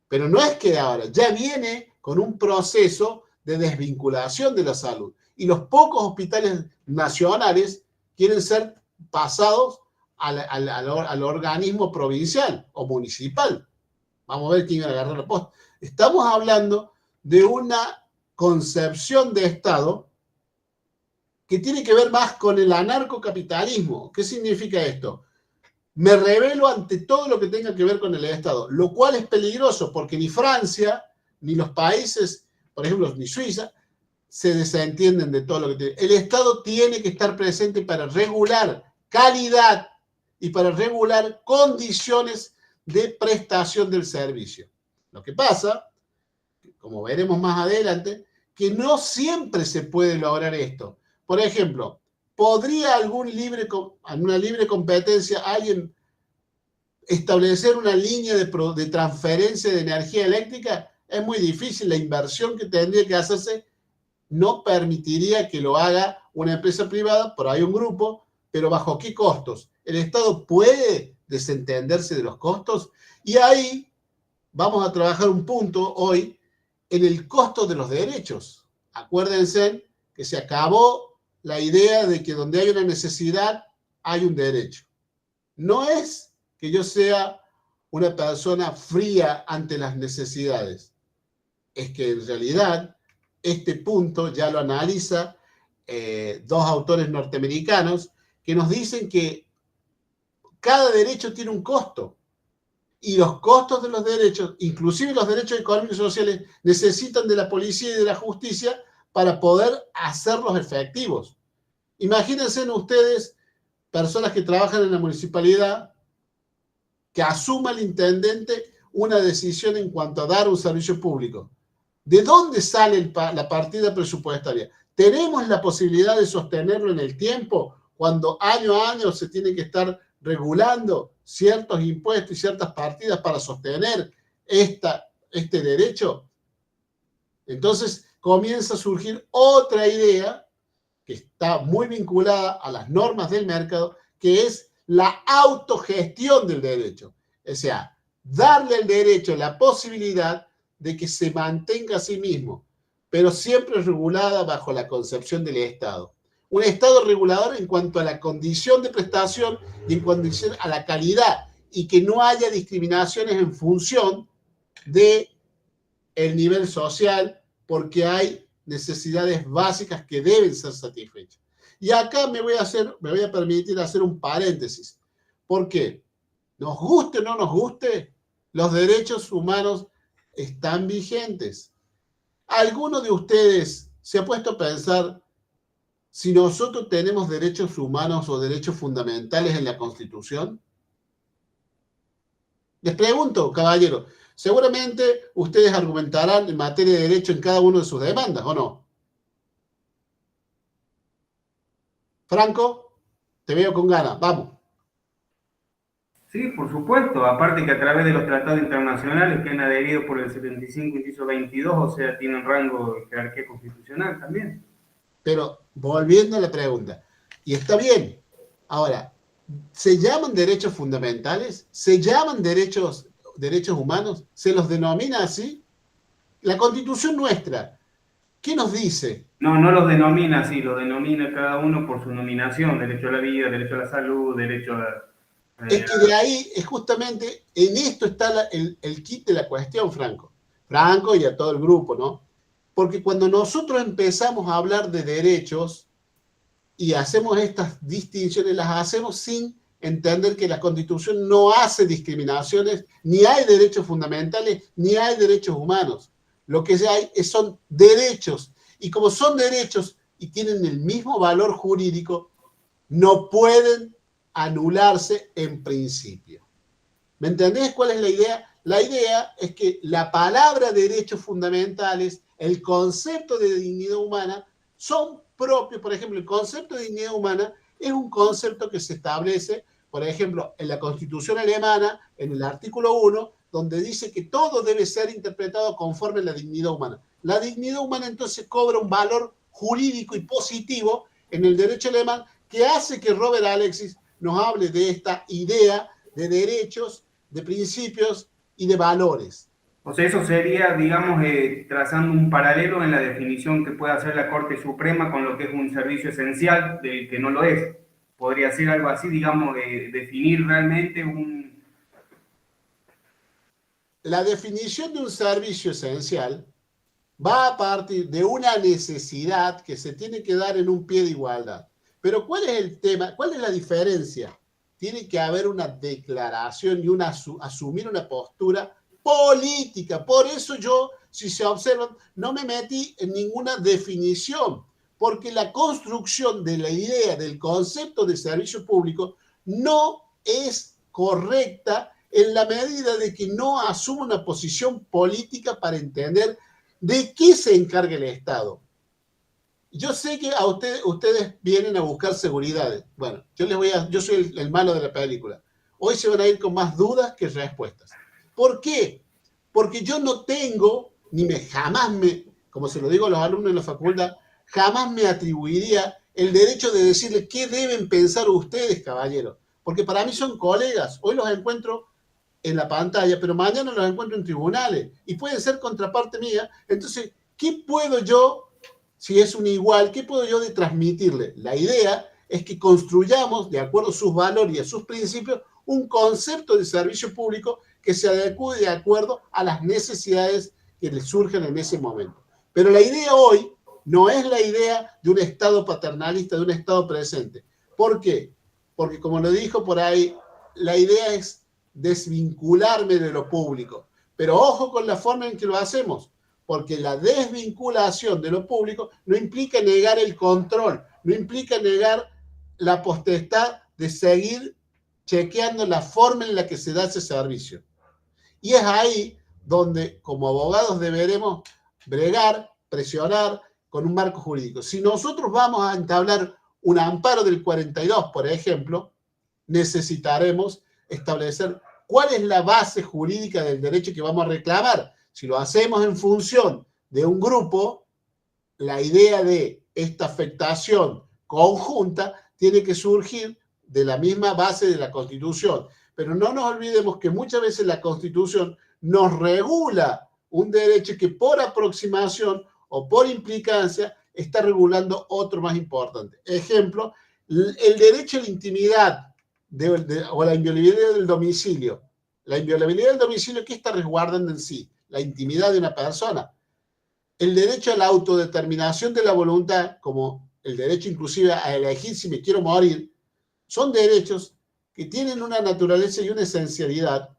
Pero no es que ahora, ya viene con un proceso de desvinculación de la salud. Y los pocos hospitales nacionales quieren ser pasados al organismo provincial o municipal. Vamos a ver quién va a agarrar la posta. Estamos hablando de una concepción de Estado que tiene que ver más con el anarcocapitalismo. ¿Qué significa esto? Me rebelo ante todo lo que tenga que ver con el Estado, lo cual es peligroso porque ni Francia, ni los países, por ejemplo, ni Suiza, se desentienden de todo lo que tiene. El Estado tiene que estar presente para regular calidad y para regular condiciones de prestación del servicio. Lo que pasa, como veremos más adelante, que no siempre se puede lograr esto. Por ejemplo, ¿podría en una libre competencia alguien establecer una línea de transferencia de energía eléctrica? Es muy difícil. La inversión que tendría que hacerse no permitiría que lo haga una empresa privada, por ahí un grupo, pero ¿bajo qué costos? ¿El Estado puede desentenderse de los costos? Y ahí vamos a trabajar un punto hoy en el costo de los derechos. Acuérdense que se acabó la idea de que donde hay una necesidad hay un derecho. No es que yo sea una persona fría ante las necesidades. Es que en realidad este punto ya lo analiza dos autores norteamericanos que nos dicen que cada derecho tiene un costo y los costos de los derechos, inclusive los derechos económicos y sociales, necesitan de la policía y de la justicia para poder hacerlos efectivos. Imagínense ustedes, personas que trabajan en la municipalidad, que asuma el intendente una decisión en cuanto a dar un servicio público. ¿De dónde sale la partida presupuestaria? ¿Tenemos la posibilidad de sostenerlo en el tiempo cuando año a año se tiene que estar regulando ciertos impuestos y ciertas partidas para sostener este derecho? Entonces comienza a surgir otra idea que está muy vinculada a las normas del mercado, que es la autogestión del derecho. O sea, darle al derecho la posibilidad de que se mantenga a sí mismo, pero siempre regulada bajo la concepción del Estado. Un Estado regulador en cuanto a la condición de prestación y en condición a la calidad, y que no haya discriminaciones en función de el nivel social, porque hay necesidades básicas que deben ser satisfechas. Y acá me voy a permitir hacer un paréntesis. ¿Por qué? Nos guste o no nos guste, los derechos humanos están vigentes. ¿Alguno de ustedes se ha puesto a pensar si nosotros tenemos derechos humanos o derechos fundamentales en la Constitución? Les pregunto, caballero, seguramente ustedes argumentarán en materia de derecho en cada una de sus demandas, ¿o no? Franco, te veo con ganas, vamos. Sí, por supuesto, aparte que a través de los tratados internacionales que han adherido por el 75, inciso 22, o sea, tienen rango de jerarquía constitucional también. Pero volviendo a la pregunta, y está bien, ahora, ¿se llaman derechos fundamentales? ¿Se llaman derechos humanos? ¿Se los denomina así? La Constitución nuestra, ¿qué nos dice? No, no los denomina así, los denomina cada uno por su nominación, derecho a la vida, derecho a la salud, derecho a... Es que de ahí, es justamente, en esto está el kit de la cuestión, Franco. Franco y a todo el grupo, ¿no? Porque cuando nosotros empezamos a hablar de derechos y hacemos estas distinciones, las hacemos sin entender que la Constitución no hace discriminaciones, ni hay derechos fundamentales, ni hay derechos humanos. Lo que hay son derechos. Y como son derechos y tienen el mismo valor jurídico, no pueden anularse en principio. ¿Me entendés cuál es la idea? La idea es que la palabra derechos fundamentales, el concepto de dignidad humana, son propios. Por ejemplo, el concepto de dignidad humana es un concepto que se establece, por ejemplo, en la Constitución alemana, en el artículo 1, donde dice que todo debe ser interpretado conforme a la dignidad humana. La dignidad humana entonces cobra un valor jurídico y positivo en el derecho alemán que hace que Robert Alexis nos hable de esta idea de derechos, de principios y de valores. O sea, eso sería, digamos, trazando un paralelo en la definición que puede hacer la Corte Suprema con lo que es un servicio esencial del que no lo es. Podría ser algo así, digamos, definir realmente un... La definición de un servicio esencial va a partir de una necesidad que se tiene que dar en un pie de igualdad. Pero ¿cuál es el tema? ¿Cuál es la diferencia? Tiene que haber una declaración y asumir una postura política. Por eso yo, si se observan, no me metí en ninguna definición, porque la construcción de la idea del concepto de servicio público no es correcta en la medida de que no asume una posición política para entender de qué se encarga el Estado. Yo sé que a ustedes vienen a buscar seguridad. Bueno, yo soy el malo de la película. Hoy se van a ir con más dudas que respuestas. ¿Por qué? Porque yo no tengo, como se lo digo a los alumnos de la facultad, jamás me atribuiría el derecho de decirles qué deben pensar ustedes, caballeros. Porque para mí son colegas. Hoy los encuentro en la pantalla, pero mañana los encuentro en tribunales y pueden ser contraparte mía. Entonces, ¿qué puedo yo? Si es un igual, ¿qué puedo yo de transmitirle? La idea es que construyamos, de acuerdo a sus valores y a sus principios, un concepto de servicio público que se adecue de acuerdo a las necesidades que les surgen en ese momento. Pero la idea hoy no es la idea de un Estado paternalista, de un Estado presente. ¿Por qué? Porque, como lo dijo por ahí, la idea es desvincularme de lo público. Pero ojo con la forma en que lo hacemos. Porque la desvinculación de lo público no implica negar el control, no implica negar la potestad de seguir chequeando la forma en la que se da ese servicio. Y es ahí donde, como abogados, deberemos bregar, presionar con un marco jurídico. Si nosotros vamos a entablar un amparo del 42, por ejemplo, necesitaremos establecer cuál es la base jurídica del derecho que vamos a reclamar. Si lo hacemos en función de un grupo, la idea de esta afectación conjunta tiene que surgir de la misma base de la Constitución. Pero no nos olvidemos que muchas veces la Constitución nos regula un derecho que por aproximación o por implicancia está regulando otro más importante. Ejemplo, el derecho a la intimidad o la inviolabilidad del domicilio. La inviolabilidad del domicilio, ¿qué está resguardando en sí? La intimidad de una persona. El derecho a la autodeterminación de la voluntad, como el derecho inclusive a elegir si me quiero morir, son derechos que tienen una naturaleza y una esencialidad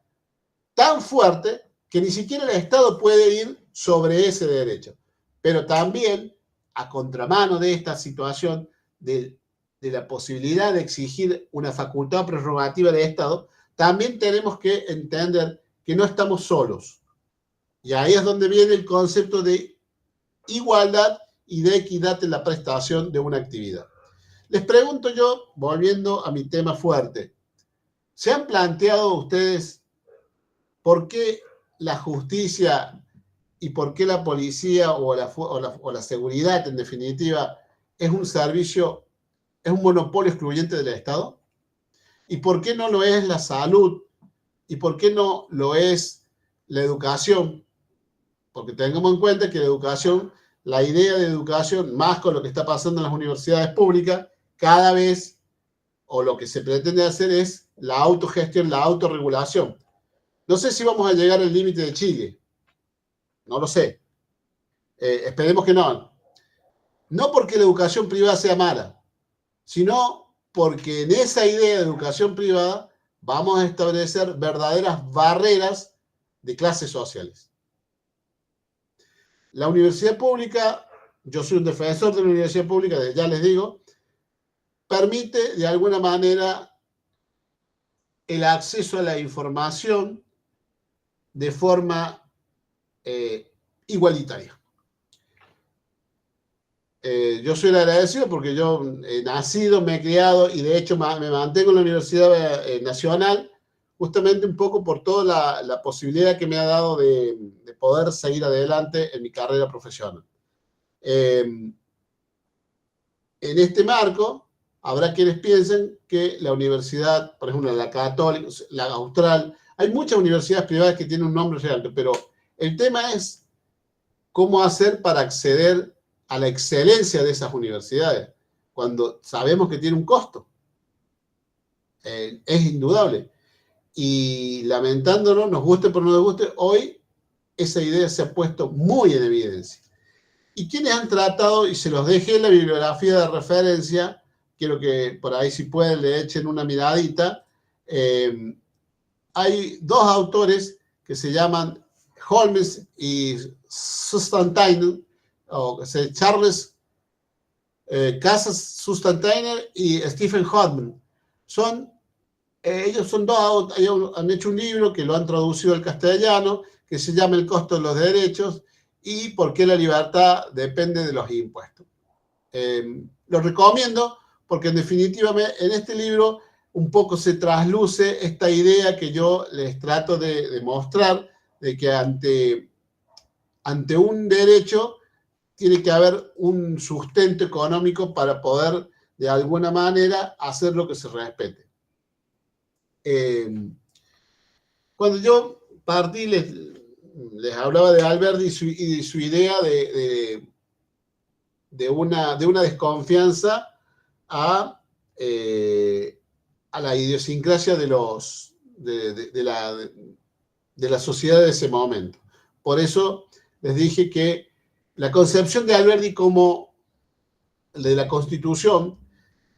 tan fuerte que ni siquiera el Estado puede ir sobre ese derecho. Pero también, a contramano de esta situación de la posibilidad de exigir una facultad prerrogativa del Estado, también tenemos que entender que no estamos solos. Y ahí es donde viene el concepto de igualdad y de equidad en la prestación de una actividad. Les pregunto yo, volviendo a mi tema fuerte, ¿se han planteado ustedes por qué la justicia y por qué la policía o la seguridad, en definitiva, es un servicio, es un monopolio excluyente del Estado? ¿Y por qué no lo es la salud? ¿Y por qué no lo es la educación? Porque tengamos en cuenta que la educación, la idea de educación, más con lo que está pasando en las universidades públicas, cada vez, o lo que se pretende hacer es la autogestión, la autorregulación. No sé si vamos a llegar al límite de Chile. No lo sé. Esperemos que no. No porque la educación privada sea mala, sino porque en esa idea de educación privada vamos a establecer verdaderas barreras de clases sociales. La universidad pública, yo soy un defensor de la universidad pública, ya les digo, permite de alguna manera el acceso a la información de forma igualitaria. Yo soy el agradecido porque yo he nacido, me he criado y de hecho me mantengo en la Universidad Nacional justamente un poco por toda la posibilidad que me ha dado de poder seguir adelante en mi carrera profesional. En este marco, habrá quienes piensen que la universidad, por ejemplo, la Católica, la Austral, hay muchas universidades privadas que tienen un nombre real, pero el tema es cómo hacer para acceder a la excelencia de esas universidades, cuando sabemos que tiene un costo. Es indudable. Y lamentándolo, nos guste por no nos guste, hoy esa idea se ha puesto muy en evidencia. Y quienes han tratado, y se los dejé en la bibliografía de referencia, quiero que por ahí si pueden le echen una miradita, hay dos autores que se llaman Holmes y Sustantainer, o sea, Charles Casas Sustantainer y Stephen Hodman. Ellos son dos, han hecho un libro que lo han traducido al castellano, que se llama El costo de los derechos y por qué la libertad depende de los impuestos. Lo recomiendo porque en definitiva en este libro un poco se trasluce esta idea que yo les trato de mostrar, de que ante un derecho tiene que haber un sustento económico para poder de alguna manera hacer lo que se respete. Cuando yo partí les hablaba de Alberti y de su idea de una desconfianza a la idiosincrasia de la sociedad de ese momento. Por eso les dije que la concepción de Alberti como de la Constitución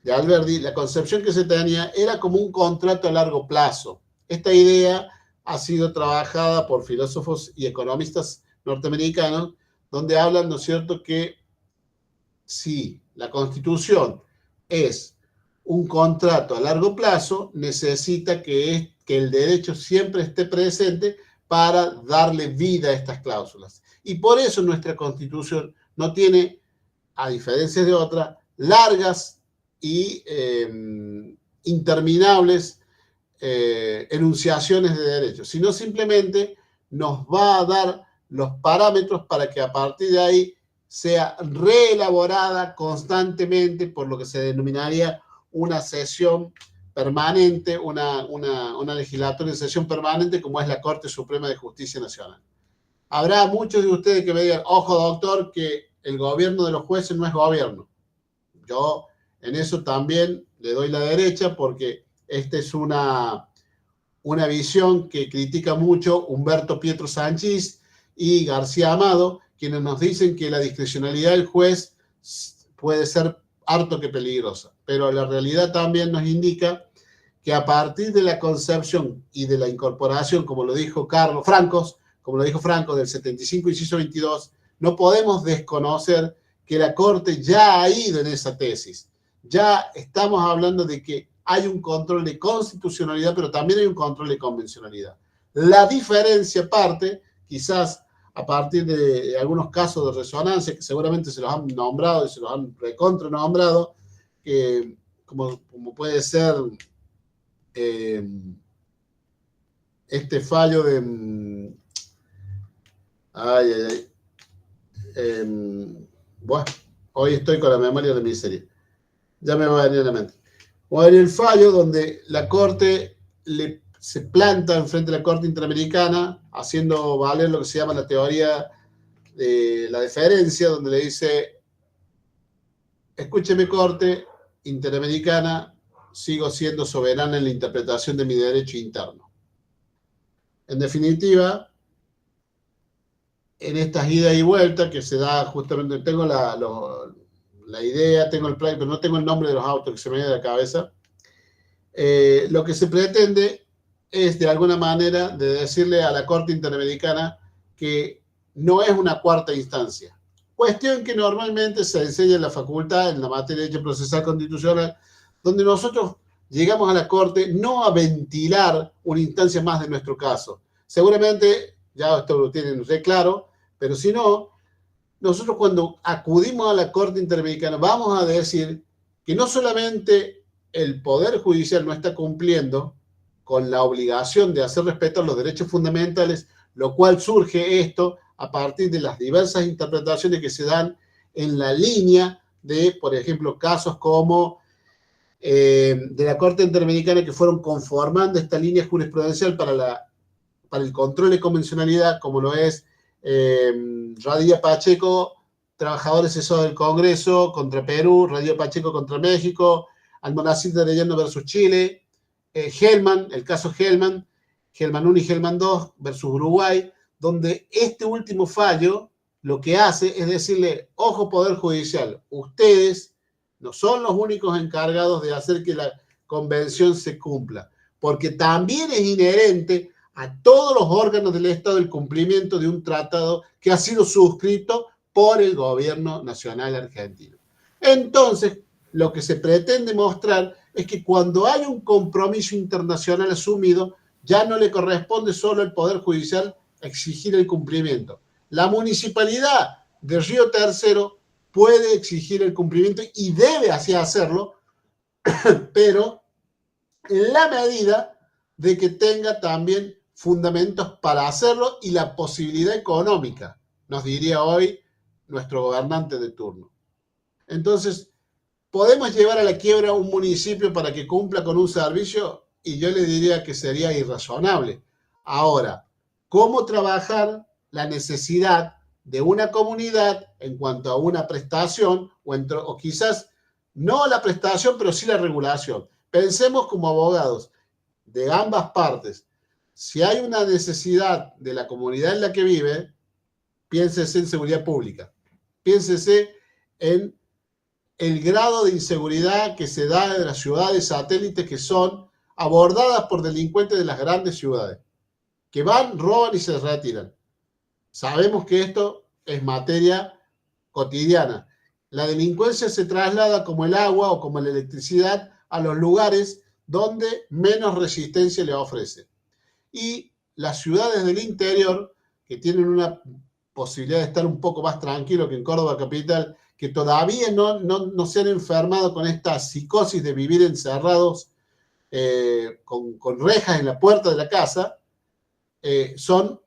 de Alberti, la concepción que se tenía era como un contrato a largo plazo. Esta idea ha sido trabajada por filósofos y economistas norteamericanos, donde hablan, ¿no es cierto?, que si la Constitución es un contrato a largo plazo, necesita que el derecho siempre esté presente para darle vida a estas cláusulas. Y por eso nuestra Constitución no tiene, a diferencia de otras, largas y interminables enunciaciones de derechos, sino simplemente nos va a dar los parámetros para que a partir de ahí sea reelaborada constantemente por lo que se denominaría una sesión permanente, una legislatura en sesión permanente como es la Corte Suprema de Justicia Nacional. Habrá muchos de ustedes que me digan, ojo doctor, que el gobierno de los jueces no es gobierno. Yo en eso también le doy la derecha porque esta es una visión que critica mucho Humberto Pietro Sánchez y García Amado, quienes nos dicen que la discrecionalidad del juez puede ser harto que peligrosa. Pero la realidad también nos indica que a partir de la concepción y de la incorporación, como lo dijo Franco, del 75, inciso 22, no podemos desconocer que la Corte ya ha ido en esa tesis. Ya estamos hablando de que hay un control de constitucionalidad, pero también hay un control de convencionalidad. La diferencia parte, quizás a partir de algunos casos de resonancia, que seguramente se los han nombrado y se los han recontranombrado, como puede ser este fallo de... bueno, hoy estoy con la memoria de miseria. Ya me va a venir a la mente. O en el fallo donde la Corte se planta enfrente de la Corte Interamericana, haciendo valer lo que se llama la teoría de la deferencia, donde le dice, escúcheme Corte Interamericana, sigo siendo soberana en la interpretación de mi derecho interno. En definitiva, en estas idas y vueltas que se da justamente, tengo la idea, tengo el plan, pero no tengo el nombre de los autos que se me viene de la cabeza. Lo que se pretende es de alguna manera de decirle a la Corte Interamericana que no es una cuarta instancia. Cuestión que normalmente se enseña en la facultad, en la materia de derecho procesal constitucional, donde nosotros llegamos a la Corte no a ventilar una instancia más de nuestro caso. Seguramente, ya esto lo tienen re claro, pero si no, nosotros cuando acudimos a la Corte Interamericana vamos a decir que no solamente el Poder Judicial no está cumpliendo con la obligación de hacer respetar los derechos fundamentales, lo cual surge esto a partir de las diversas interpretaciones que se dan en la línea de, por ejemplo, casos como de la Corte Interamericana que fueron conformando esta línea jurisprudencial para el control de convencionalidad, como lo es Radilla Pacheco, trabajadores cesados del Congreso contra Perú, Radilla Pacheco contra México, Almonacid de Arellano versus Chile, Hellman, el caso Hellman 1 y Hellman 2 versus Uruguay, donde este último fallo lo que hace es decirle, ojo Poder Judicial, ustedes no son los únicos encargados de hacer que la convención se cumpla, porque también es inherente a todos los órganos del Estado el cumplimiento de un tratado que ha sido suscrito por el gobierno nacional argentino. Entonces, lo que se pretende mostrar es que cuando hay un compromiso internacional asumido, ya no le corresponde solo al Poder Judicial exigir el cumplimiento. La municipalidad de Río Tercero puede exigir el cumplimiento y debe así hacerlo, pero en la medida de que tenga también fundamentos para hacerlo y la posibilidad económica, nos diría hoy nuestro gobernante de turno. Entonces, ¿podemos llevar a la quiebra un municipio para que cumpla con un servicio? Y yo le diría que sería irrazonable. Ahora, ¿cómo trabajar la necesidad de una comunidad en cuanto a una prestación o quizás no la prestación, pero sí la regulación? Pensemos como abogados de ambas partes. Si hay una necesidad de la comunidad en la que vive, piénsese en seguridad pública. Piénsese en el grado de inseguridad que se da en las ciudades satélites que son abordadas por delincuentes de las grandes ciudades, que van, roban y se retiran. Sabemos que esto es materia cotidiana. La delincuencia se traslada como el agua o como la electricidad a los lugares donde menos resistencia le ofrece. Y las ciudades del interior, que tienen una posibilidad de estar un poco más tranquilo que en Córdoba capital, que todavía no se han enfermado con esta psicosis de vivir encerrados con rejas en la puerta de la casa, son,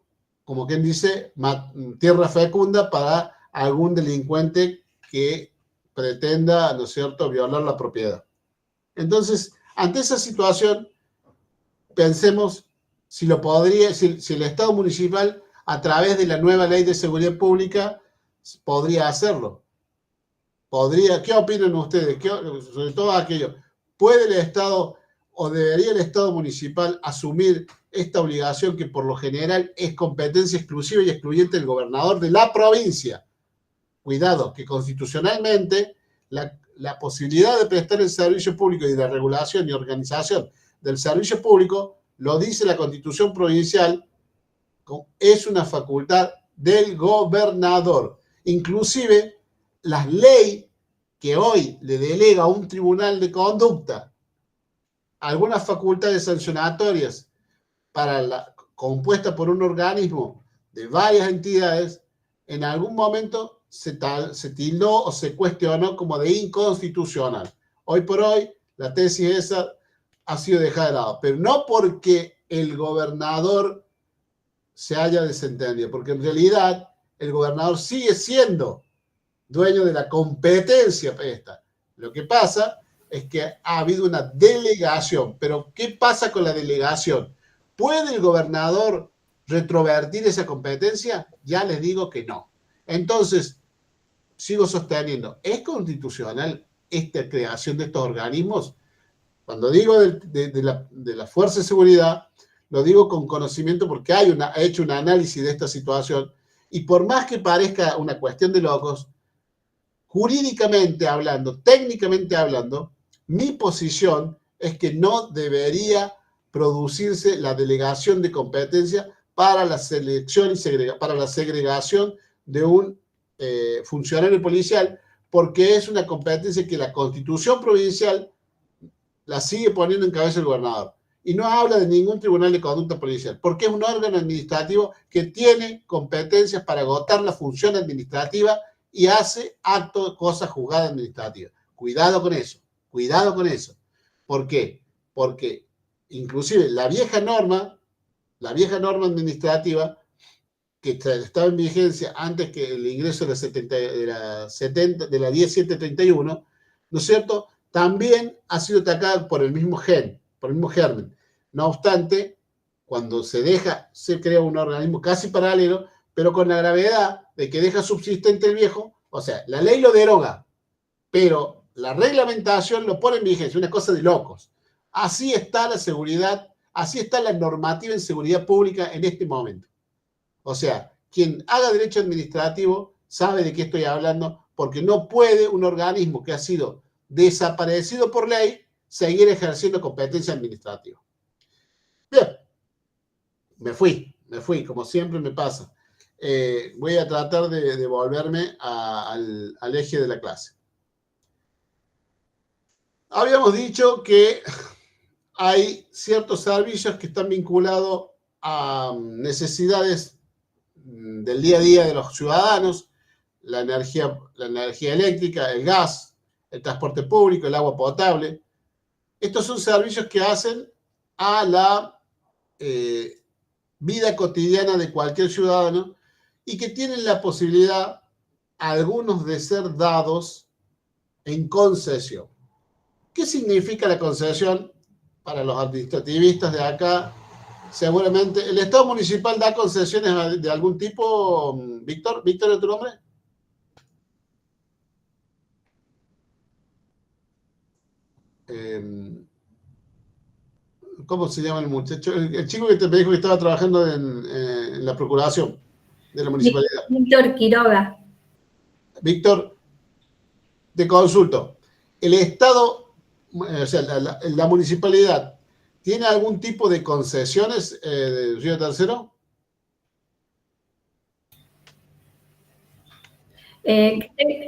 como quien dice, tierra fecunda para algún delincuente que pretenda, ¿no es cierto?, violar la propiedad. Entonces, Ante esa situación, pensemos si el Estado municipal, a través de la nueva ley de seguridad pública, podría hacerlo. ¿Qué opinan ustedes? Sobre todo aquello, ¿puede el Estado o debería el Estado municipal asumir esta obligación que por lo general es competencia exclusiva y excluyente del gobernador de la provincia? Cuidado, que constitucionalmente la posibilidad de prestar el servicio público y de regulación y organización del servicio público, lo dice la Constitución provincial, es una facultad del gobernador. Inclusive, las leyes que hoy le delega a un tribunal de conducta algunas facultades sancionatorias compuesta por un organismo de varias entidades, en algún momento se tildó o se cuestionó como de inconstitucional. Hoy por hoy, la tesis esa ha sido dejada de lado, pero no porque el gobernador se haya desentendido, porque en realidad el gobernador sigue siendo dueño de la competencia esta. Lo que pasa es que ha habido una delegación, pero ¿qué pasa con la delegación? ¿Puede el gobernador retrovertir esa competencia? Ya les digo que no. Entonces, sigo sosteniendo, ¿es constitucional esta creación de estos organismos? Cuando digo de la Fuerza de Seguridad, lo digo con conocimiento porque he hecho un análisis de esta situación y por más que parezca una cuestión de locos, jurídicamente hablando, técnicamente hablando, mi posición es que no debería producirse la delegación de competencia para la selección y para la segregación de un funcionario policial, porque es una competencia que la Constitución provincial la sigue poniendo en cabeza el gobernador. Y no habla de ningún tribunal de conducta policial, porque es un órgano administrativo que tiene competencias para agotar la función administrativa y hace cosas juzgadas administrativas. Cuidado con eso, cuidado con eso. ¿Por qué? Porque inclusive la vieja norma administrativa que estaba en vigencia antes que el ingreso de la 10731, ¿no es cierto?, también ha sido atacada por el mismo germen. No obstante, cuando se crea un organismo casi paralelo, pero con la gravedad de que deja subsistente el viejo, o sea, la ley lo deroga, pero la reglamentación lo pone en vigencia, una cosa de locos. Así está la seguridad, así está la normativa en seguridad pública en este momento. O sea, quien haga derecho administrativo sabe de qué estoy hablando, porque no puede un organismo que ha sido desaparecido por ley seguir ejerciendo competencia administrativa. Bien, me fui, como siempre me pasa. Voy a tratar de volverme al eje de la clase. Habíamos dicho que hay ciertos servicios que están vinculados a necesidades del día a día de los ciudadanos, la energía eléctrica, el gas, el transporte público, el agua potable. Estos son servicios que hacen a la vida cotidiana de cualquier ciudadano y que tienen la posibilidad, algunos, de ser dados en concesión. ¿Qué significa la concesión? Para los administrativistas de acá, seguramente, ¿el Estado municipal da concesiones de algún tipo, Víctor? ¿Víctor es tu nombre? ¿Cómo se llama el muchacho? El chico que te me dijo que estaba trabajando en la procuración de la municipalidad. Víctor Quiroga. Víctor, te consulto. ¿El Estado, o sea, la municipalidad, tiene algún tipo de concesiones de Río Tercero?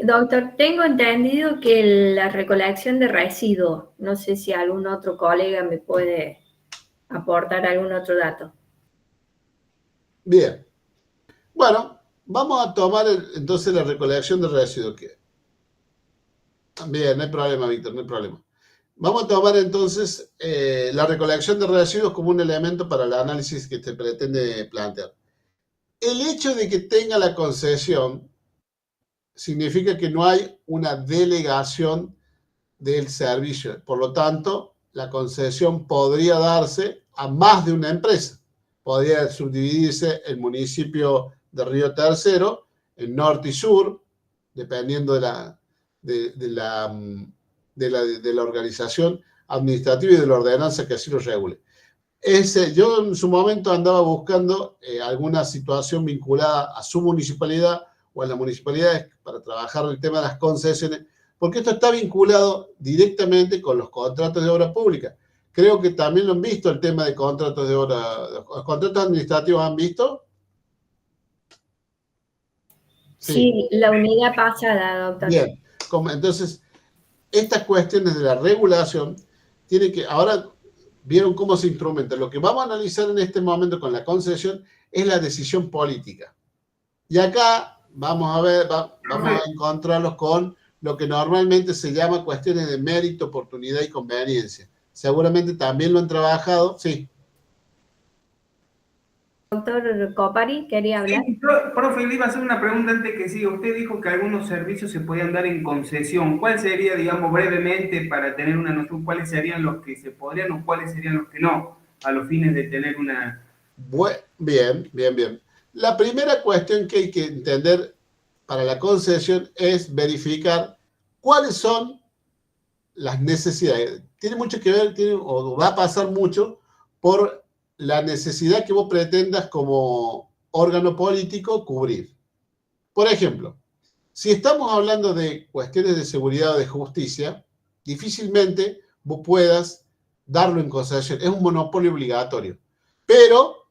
Doctor, tengo entendido que la recolección de residuos, no sé si algún otro colega me puede aportar algún otro dato. Bien. Bueno, vamos a tomar entonces la recolección de residuos. Bien, no hay problema, Víctor, no hay problema. Vamos a tomar entonces la recolección de residuos como un elemento para el análisis que te pretende plantear. El hecho de que tenga la concesión significa que no hay una delegación del servicio. Por lo tanto, la concesión podría darse a más de una empresa. Podría subdividirse el municipio de Río Tercero en norte y sur, dependiendo de la organización administrativa y de la ordenanza que así lo regule. Yo en su momento andaba buscando alguna situación vinculada a su municipalidad o a las municipalidades para trabajar el tema de las concesiones, porque esto está vinculado directamente con los contratos de obra pública. Creo que también lo han visto, el tema de contratos de obra, los contratos administrativos han visto. Sí, la unidad pasada, doctor. Bien, entonces, estas cuestiones de la regulación tienen que, ahora vieron cómo se instrumenta. Lo que vamos a analizar en este momento con la concesión es la decisión política. Y acá vamos a ver, vamos a encontrarlos con lo que normalmente se llama cuestiones de mérito, oportunidad y conveniencia. Seguramente también lo han trabajado, sí. Doctor Copari, ¿quería hablar? Sí, profe, le iba a hacer una pregunta antes que sí. Usted dijo que algunos servicios se podían dar en concesión. ¿Cuál sería, digamos, brevemente, para tener una noción, cuáles serían los que se podrían o cuáles serían los que no, a los fines de tener una... Bien. La primera cuestión que hay que entender para la concesión es verificar cuáles son las necesidades. Tiene mucho que ver, o va a pasar mucho por la necesidad que vos pretendas como órgano político cubrir. Por ejemplo, si estamos hablando de cuestiones de seguridad o de justicia, difícilmente vos puedas darlo en concesión. Es un monopolio obligatorio. Pero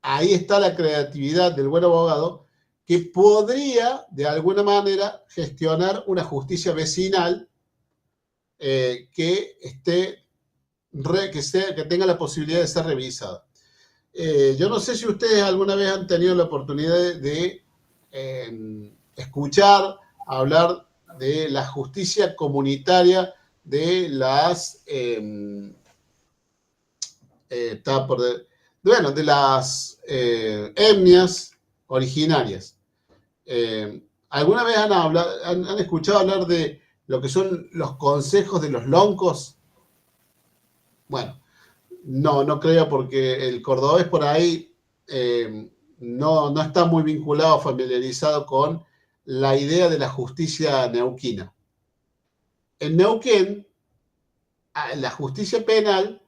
ahí está la creatividad del buen abogado que podría, de alguna manera, gestionar una justicia vecinal que tenga la posibilidad de ser revisada. Yo no sé si ustedes alguna vez han tenido la oportunidad de escuchar hablar de la justicia comunitaria de las de las etnias originarias. ¿Alguna vez han escuchado hablar de lo que son los consejos de los loncos? Bueno, no creo, porque el cordobés por ahí no está muy vinculado, familiarizado con la idea de la justicia neuquina. En Neuquén, la justicia penal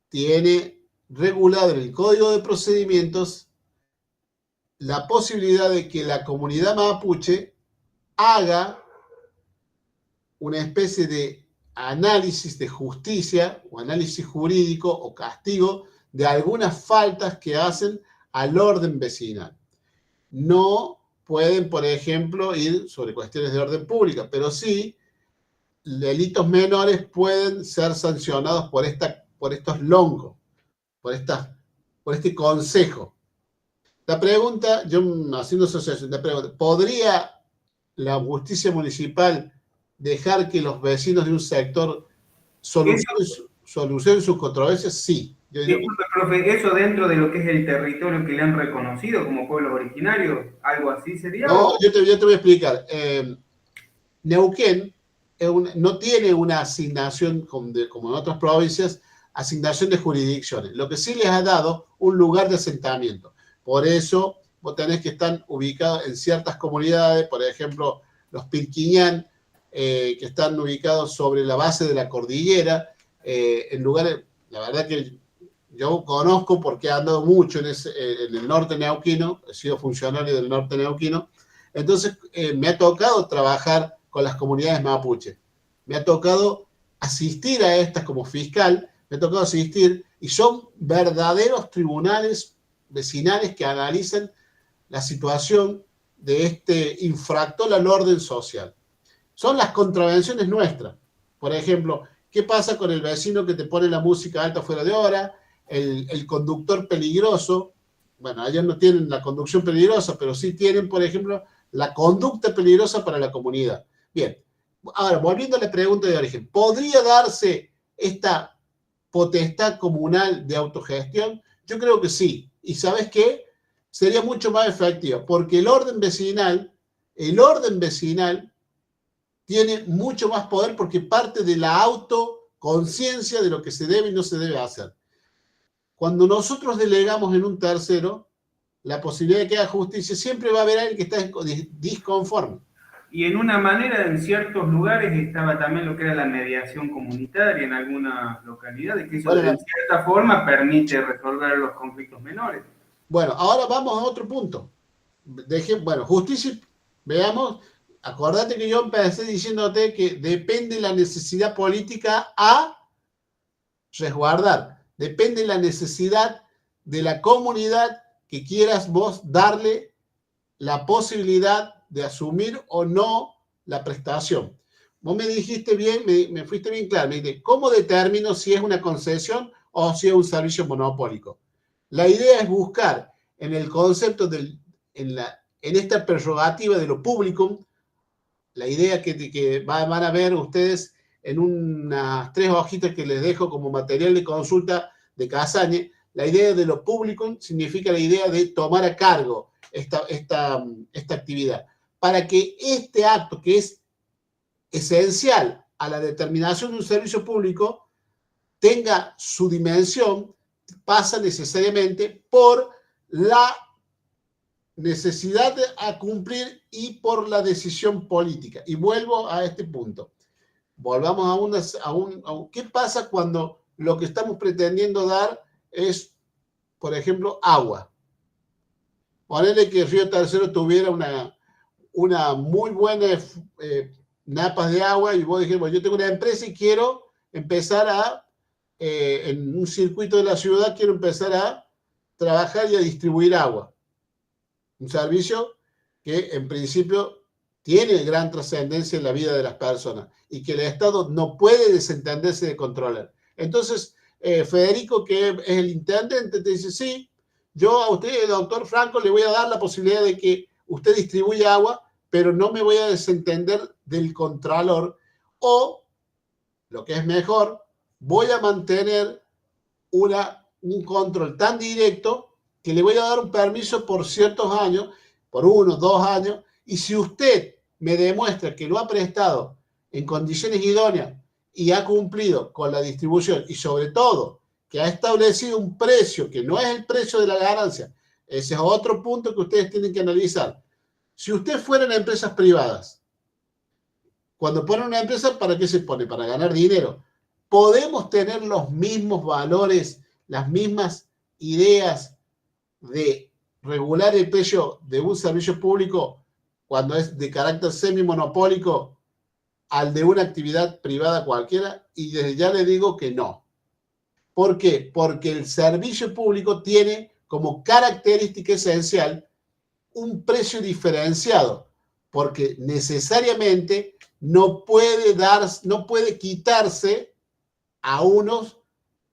tiene regulado en el Código de Procedimientos la posibilidad de que la comunidad mapuche haga una especie de análisis de justicia o análisis jurídico o castigo de algunas faltas que hacen al orden vecinal. No pueden, por ejemplo, ir sobre cuestiones de orden pública, pero sí delitos menores pueden ser sancionados por estos loncos, por este consejo. La pregunta, yo haciendo asociación, la pregunta, ¿podría la justicia municipal dejar que los vecinos de un sector solucionen sus controversias? Sí. Disculpe, profe, ¿eso dentro de lo que es el territorio que le han reconocido como pueblo originario? ¿Algo así sería? No, yo te voy a explicar. Neuquén no tiene una asignación, como en otras provincias, asignación de jurisdicciones. Lo que sí les ha dado un lugar de asentamiento. Por eso vos tenés que estar ubicados en ciertas comunidades, por ejemplo, los Pilquiñán, que están ubicados sobre la base de la cordillera, en lugares, la verdad que yo conozco porque he andado mucho en el norte neuquino, he sido funcionario del norte neuquino, entonces me ha tocado trabajar con las comunidades mapuche, me ha tocado asistir a estas como fiscal, me ha tocado asistir, y son verdaderos tribunales vecinales que analizan la situación de este infractor al orden social. Son las contravenciones nuestras. Por ejemplo, ¿qué pasa con el vecino que te pone la música alta fuera de hora? El conductor peligroso. Bueno, ellos no tienen la conducción peligrosa, pero sí tienen, por ejemplo, la conducta peligrosa para la comunidad. Bien, ahora, volviendo a la pregunta de origen, ¿podría darse esta potestad comunal de autogestión? Yo creo que sí. ¿Y sabes qué? Sería mucho más efectiva, porque el orden vecinal tiene mucho más poder porque parte de la conciencia de lo que se debe y no se debe hacer. Cuando nosotros delegamos en un tercero, la posibilidad de que haga justicia, siempre va a haber alguien que está disconforme. Y en una manera, en ciertos lugares estaba también lo que era la mediación comunitaria en algunas localidades, que eso Bueno, en cierta forma permite resolver los conflictos menores. Bueno, ahora vamos a otro punto. Bueno, justicia, veamos, acordate que yo empecé diciéndote que depende la necesidad política a resguardar, depende la necesidad de la comunidad que quieras vos darle la posibilidad de asumir o no la prestación. Vos me dijiste bien, me fuiste bien claro, me dijiste, ¿cómo determino si es una concesión o si es un servicio monopólico? La idea es buscar en el concepto, en esta prerrogativa de lo público, la idea que van a ver ustedes en unas 3 hojitas que les dejo como material de consulta de Casañe, la idea de lo público significa la idea de tomar a cargo esta actividad, para que este acto que es esencial a la determinación de un servicio público tenga su dimensión, pasa necesariamente por la necesidad a cumplir y por la decisión política. Y vuelvo a este punto. Volvamos ¿qué pasa cuando lo que estamos pretendiendo dar es, por ejemplo, agua? Ponerle que Río Tercero tuviera una muy buena napas de agua y vos dijiste, bueno, yo tengo una empresa y quiero empezar en un circuito de la ciudad, quiero empezar a trabajar y a distribuir agua. Un servicio que en principio tiene gran trascendencia en la vida de las personas y que el Estado no puede desentenderse de controlar. Entonces, Federico, que es el intendente, te dice, sí, yo a usted, doctor Franco, le voy a dar la posibilidad de que usted distribuya agua, pero no me voy a desentender del contralor, o, lo que es mejor, voy a mantener un control tan directo que le voy a dar un permiso por ciertos años, por 1, 2 años, y si usted me demuestra que lo ha prestado en condiciones idóneas y ha cumplido con la distribución, y sobre todo que ha establecido un precio que no es el precio de la ganancia, ese es otro punto que ustedes tienen que analizar. Si usted fuera en empresas privadas, cuando pone una empresa, ¿para qué se pone? Para ganar dinero. ¿Podemos tener los mismos valores, las mismas ideas de regular el precio de un servicio público cuando es de carácter semi-monopólico al de una actividad privada cualquiera? Y desde ya le digo que no. ¿Por qué? Porque el servicio público tiene como característica esencial un precio diferenciado, porque necesariamente no puede quitarse a unos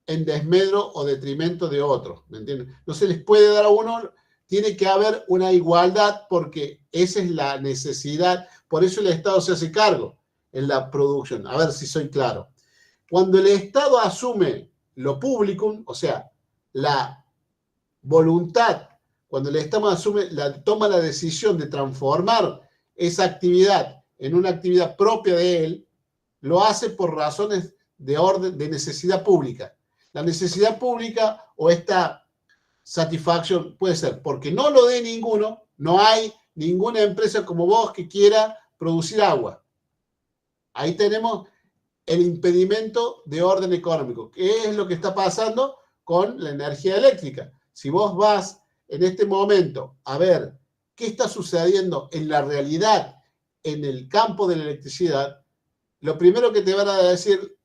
en desmedro o detrimento de otros, ¿me entienden? No se les puede dar a uno, tiene que haber una igualdad porque esa es la necesidad, por eso el Estado se hace cargo en la producción. A ver si soy claro. Cuando el Estado asume lo público, o sea, la voluntad, cuando el Estado toma la decisión de transformar esa actividad en una actividad propia de él, lo hace por razones de orden, de necesidad pública. La necesidad pública o esta satisfacción puede ser porque no lo dé ninguno, no hay ninguna empresa como vos que quiera producir agua. Ahí tenemos el impedimento de orden económico. ¿Qué es lo que está pasando con la energía eléctrica? Si vos vas en este momento a ver qué está sucediendo en la realidad en el campo de la electricidad, lo primero que te van a decir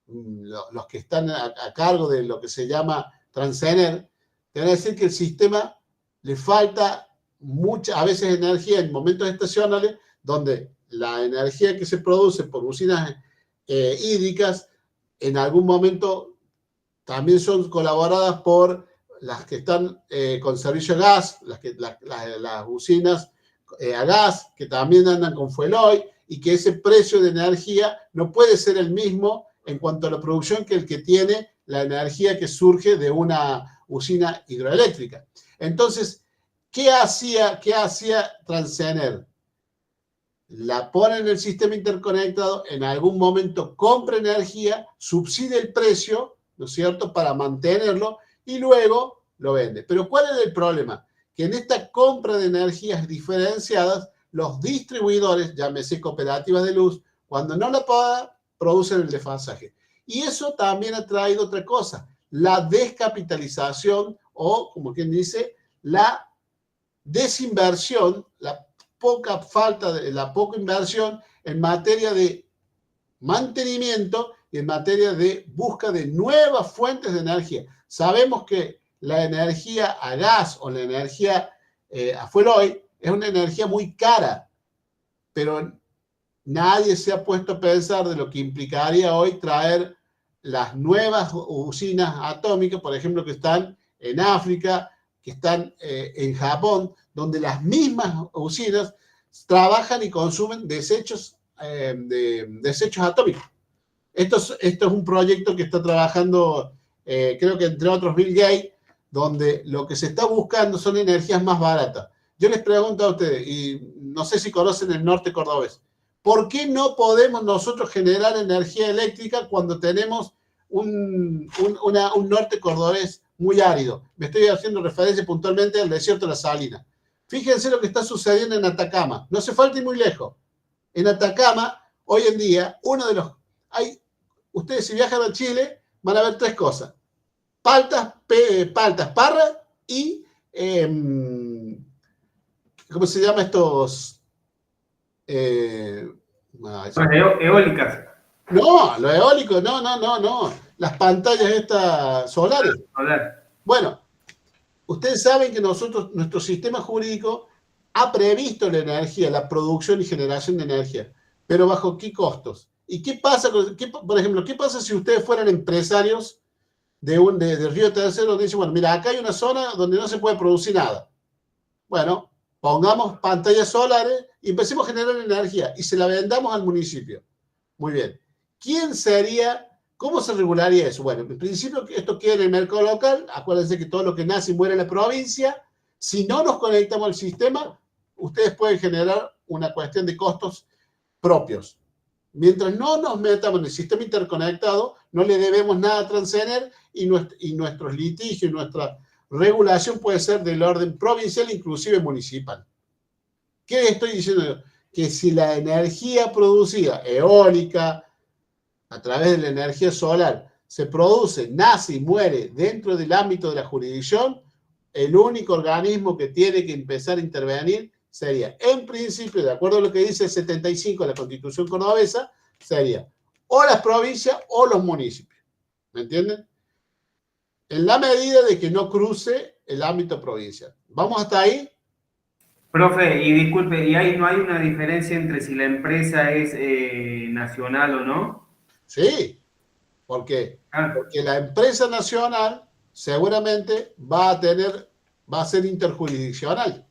los que están a cargo de lo que se llama Transener, te van a decir que el sistema le falta mucha, a veces energía en momentos estacionales, donde la energía que se produce por usinas hídricas en algún momento también son colaboradas por las que están con servicio a gas, las usinas a gas, que también andan con fuel oil, y que ese precio de energía no puede ser el mismo en cuanto a la producción que el que tiene la energía que surge de una usina hidroeléctrica. Entonces, ¿qué hacía Transener? la pone en el sistema interconectado, en algún momento compra energía, subsidia el precio, ¿no es cierto?, para mantenerlo y luego lo vende. Pero ¿cuál es el problema? Que en esta compra de energías diferenciadas, los distribuidores, llámese cooperativas de luz, cuando no la pagan, producen el desfasaje. Y eso también ha traído otra cosa, la descapitalización o, como quien dice, la desinversión, la poca inversión en materia de mantenimiento y en materia de busca de nuevas fuentes de energía. Sabemos que la energía a gas o la energía a fuel oil es una energía muy cara, pero nadie se ha puesto a pensar de lo que implicaría hoy traer las nuevas usinas atómicas, por ejemplo, que están en África, que están en Japón, donde las mismas usinas trabajan y consumen desechos atómicos. Esto es un proyecto que está trabajando, creo que entre otros Bill Gates, donde lo que se está buscando son energías más baratas. Yo les pregunto a ustedes, y no sé si conocen el norte cordobés, ¿por qué no podemos nosotros generar energía eléctrica cuando tenemos un norte cordobés muy árido? Me estoy haciendo referencia puntualmente al desierto de la Salina. Fíjense lo que está sucediendo en Atacama. No hace falta ir muy lejos. En Atacama, hoy en día, ustedes si viajan a Chile, van a ver tres cosas. Paltas, parras y, ¿cómo se llama estos? Eólicas. No, lo eólico, no. Las pantallas estas solares. Bueno, ustedes saben que nuestro sistema jurídico ha previsto la energía, la producción y generación de energía, pero ¿bajo qué costos? ¿Y qué pasa, por ejemplo, qué pasa si ustedes fueran empresarios de Río Tercero, donde dicen, bueno, mira, acá hay una zona donde no se puede producir nada? Bueno, pongamos pantallas solares y empecemos a generar energía y se la vendamos al municipio. Muy bien. ¿Cómo se regularía eso? Bueno, en principio esto queda en el mercado local. Acuérdense que todo lo que nace y muere en la provincia. Si no nos conectamos al sistema, ustedes pueden generar una cuestión de costos propios. Mientras no nos metamos en el sistema interconectado, no le debemos nada a Transener y nuestros litigios y nuestra regulación puede ser del orden provincial, inclusive municipal. ¿Qué estoy diciendo yo? Que si la energía producida, eólica, a través de la energía solar, se produce, nace y muere dentro del ámbito de la jurisdicción, el único organismo que tiene que empezar a intervenir sería, en principio, de acuerdo a lo que dice el 75 de la Constitución cordobesa, sería o las provincias o los municipios. ¿Me entienden? En la medida de que no cruce el ámbito provincial. ¿Vamos hasta ahí? Profe, y disculpe, ¿y ahí no hay una diferencia entre si la empresa es nacional o no? Sí. ¿Por qué? Porque la empresa nacional seguramente va a ser interjurisdiccional.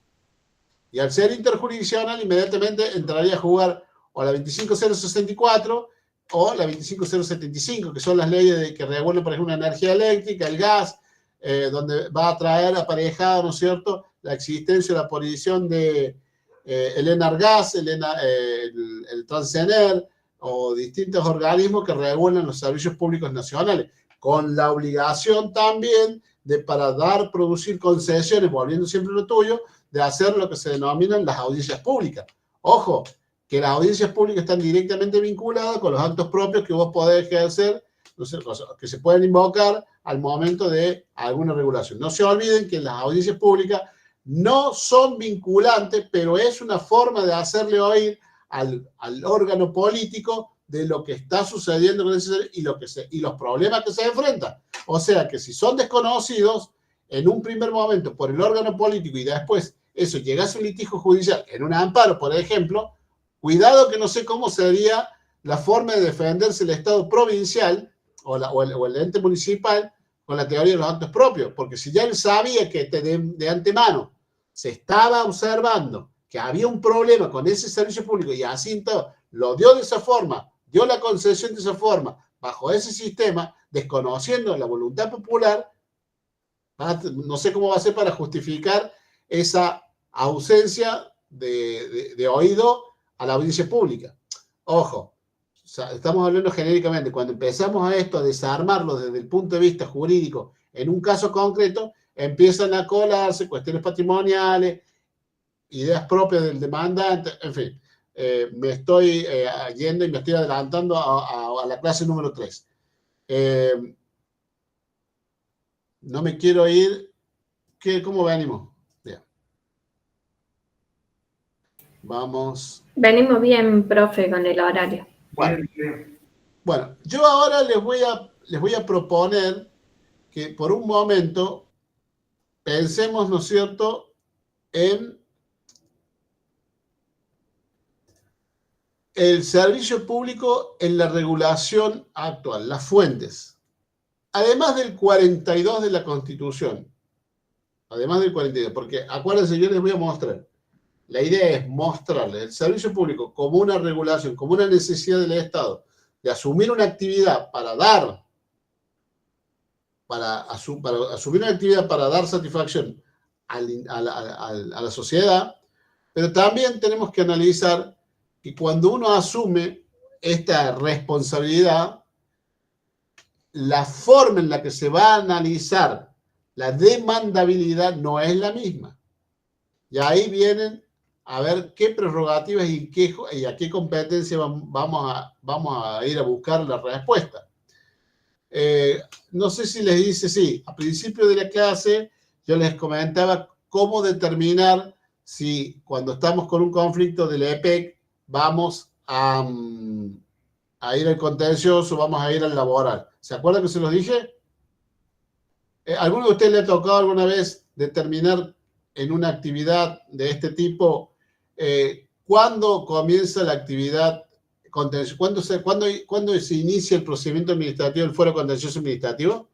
Y al ser interjurisdiccional, inmediatamente entraría a jugar o la 25064 o la 25075, que son las leyes que regulan, por ejemplo, la energía eléctrica, el gas, donde va a traer aparejado, ¿no es cierto?, la existencia o la aparición de el Enargas, el Transener, o distintos organismos que regulan los servicios públicos nacionales, con la obligación también para producir concesiones, volviendo siempre a lo tuyo, de hacer lo que se denominan las audiencias públicas. Ojo, que las audiencias públicas están directamente vinculadas con los actos propios que vos podés ejercer, no sé, que se pueden invocar al momento de alguna regulación. No se olviden que las audiencias públicas no son vinculantes, pero es una forma de hacerle oír al órgano político de lo que está sucediendo con ese y los problemas que se enfrentan. O sea que si son desconocidos en un primer momento por el órgano político y después eso llegase a un litigio judicial en un amparo, por ejemplo, cuidado que no sé cómo sería la forma de defenderse el Estado provincial o el ente municipal con la teoría de los actos propios, porque si ya él sabía que de antemano se estaba observando que había un problema con ese servicio público y así lo dio de esa forma, dio la concesión de esa forma, bajo ese sistema, desconociendo la voluntad popular, no sé cómo va a ser para justificar esa ausencia de oído a la audiencia pública. Ojo, o sea, estamos hablando genéricamente. Cuando empezamos a esto, a desarmarlo desde el punto de vista jurídico, en un caso concreto, empiezan a colarse cuestiones patrimoniales, ideas propias del demandante, en fin. Me estoy yendo y me estoy adelantando a la clase número 3. No me quiero ir. ¿Cómo venimos? Bien. Vamos. Venimos bien, profe, con el horario. Bueno, yo ahora les voy a proponer que por un momento pensemos, ¿no es cierto?, en el servicio público en la regulación actual, las fuentes. Además del 42 de la Constitución, además del 42, porque acuérdense, yo les voy a mostrar. La idea es mostrarles el servicio público como una regulación, como una necesidad del Estado de asumir una actividad para asumir una actividad para dar satisfacción a la sociedad, pero también tenemos que analizar que cuando uno asume esta responsabilidad, la forma en la que se va a analizar la demandabilidad no es la misma. Y ahí vienen a ver qué prerrogativas y a qué competencia vamos a ir a buscar la respuesta. No sé si les dice, sí, a principio de la clase yo les comentaba cómo determinar si cuando estamos con un conflicto del EPEC vamos a ir al contencioso, vamos a ir al laboral. ¿Se acuerdan que se los dije? ¿Alguno de ustedes le ha tocado alguna vez determinar en una actividad de este tipo cuándo comienza la actividad contenciosa? ¿Cuándo se inicia el procedimiento administrativo del fuero contencioso administrativo?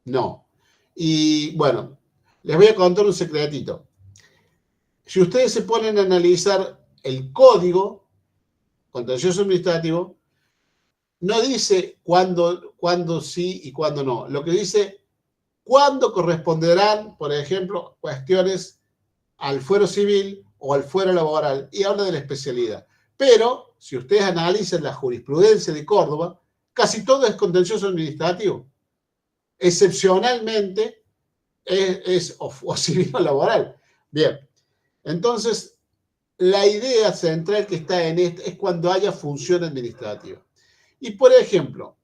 No. Y bueno, les voy a contar un secretito. Si ustedes se ponen a analizar el código contencioso administrativo, no dice cuándo sí y cuándo no. Lo que dice, cuándo corresponderán, por ejemplo, cuestiones al fuero civil o al fuero laboral, y habla de la especialidad. Pero, si ustedes analizan la jurisprudencia de Córdoba, casi todo es contencioso administrativo. Excepcionalmente es o civil o laboral. Bien, entonces, la idea central que está en esto es cuando haya función administrativa. Y, por ejemplo,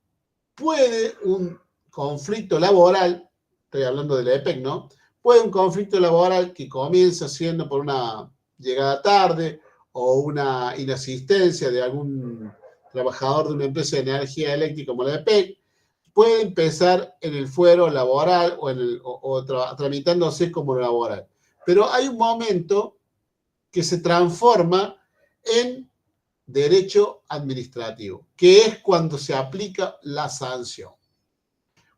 puede un conflicto laboral, estoy hablando de la EPEC, ¿no? Puede un conflicto laboral que comienza siendo por una llegada tarde o una inasistencia de algún trabajador de una empresa de energía eléctrica como la EPEC, puede empezar en el fuero laboral o tramitándose como laboral. Pero hay un momento que se transforma en derecho administrativo, que es cuando se aplica la sanción.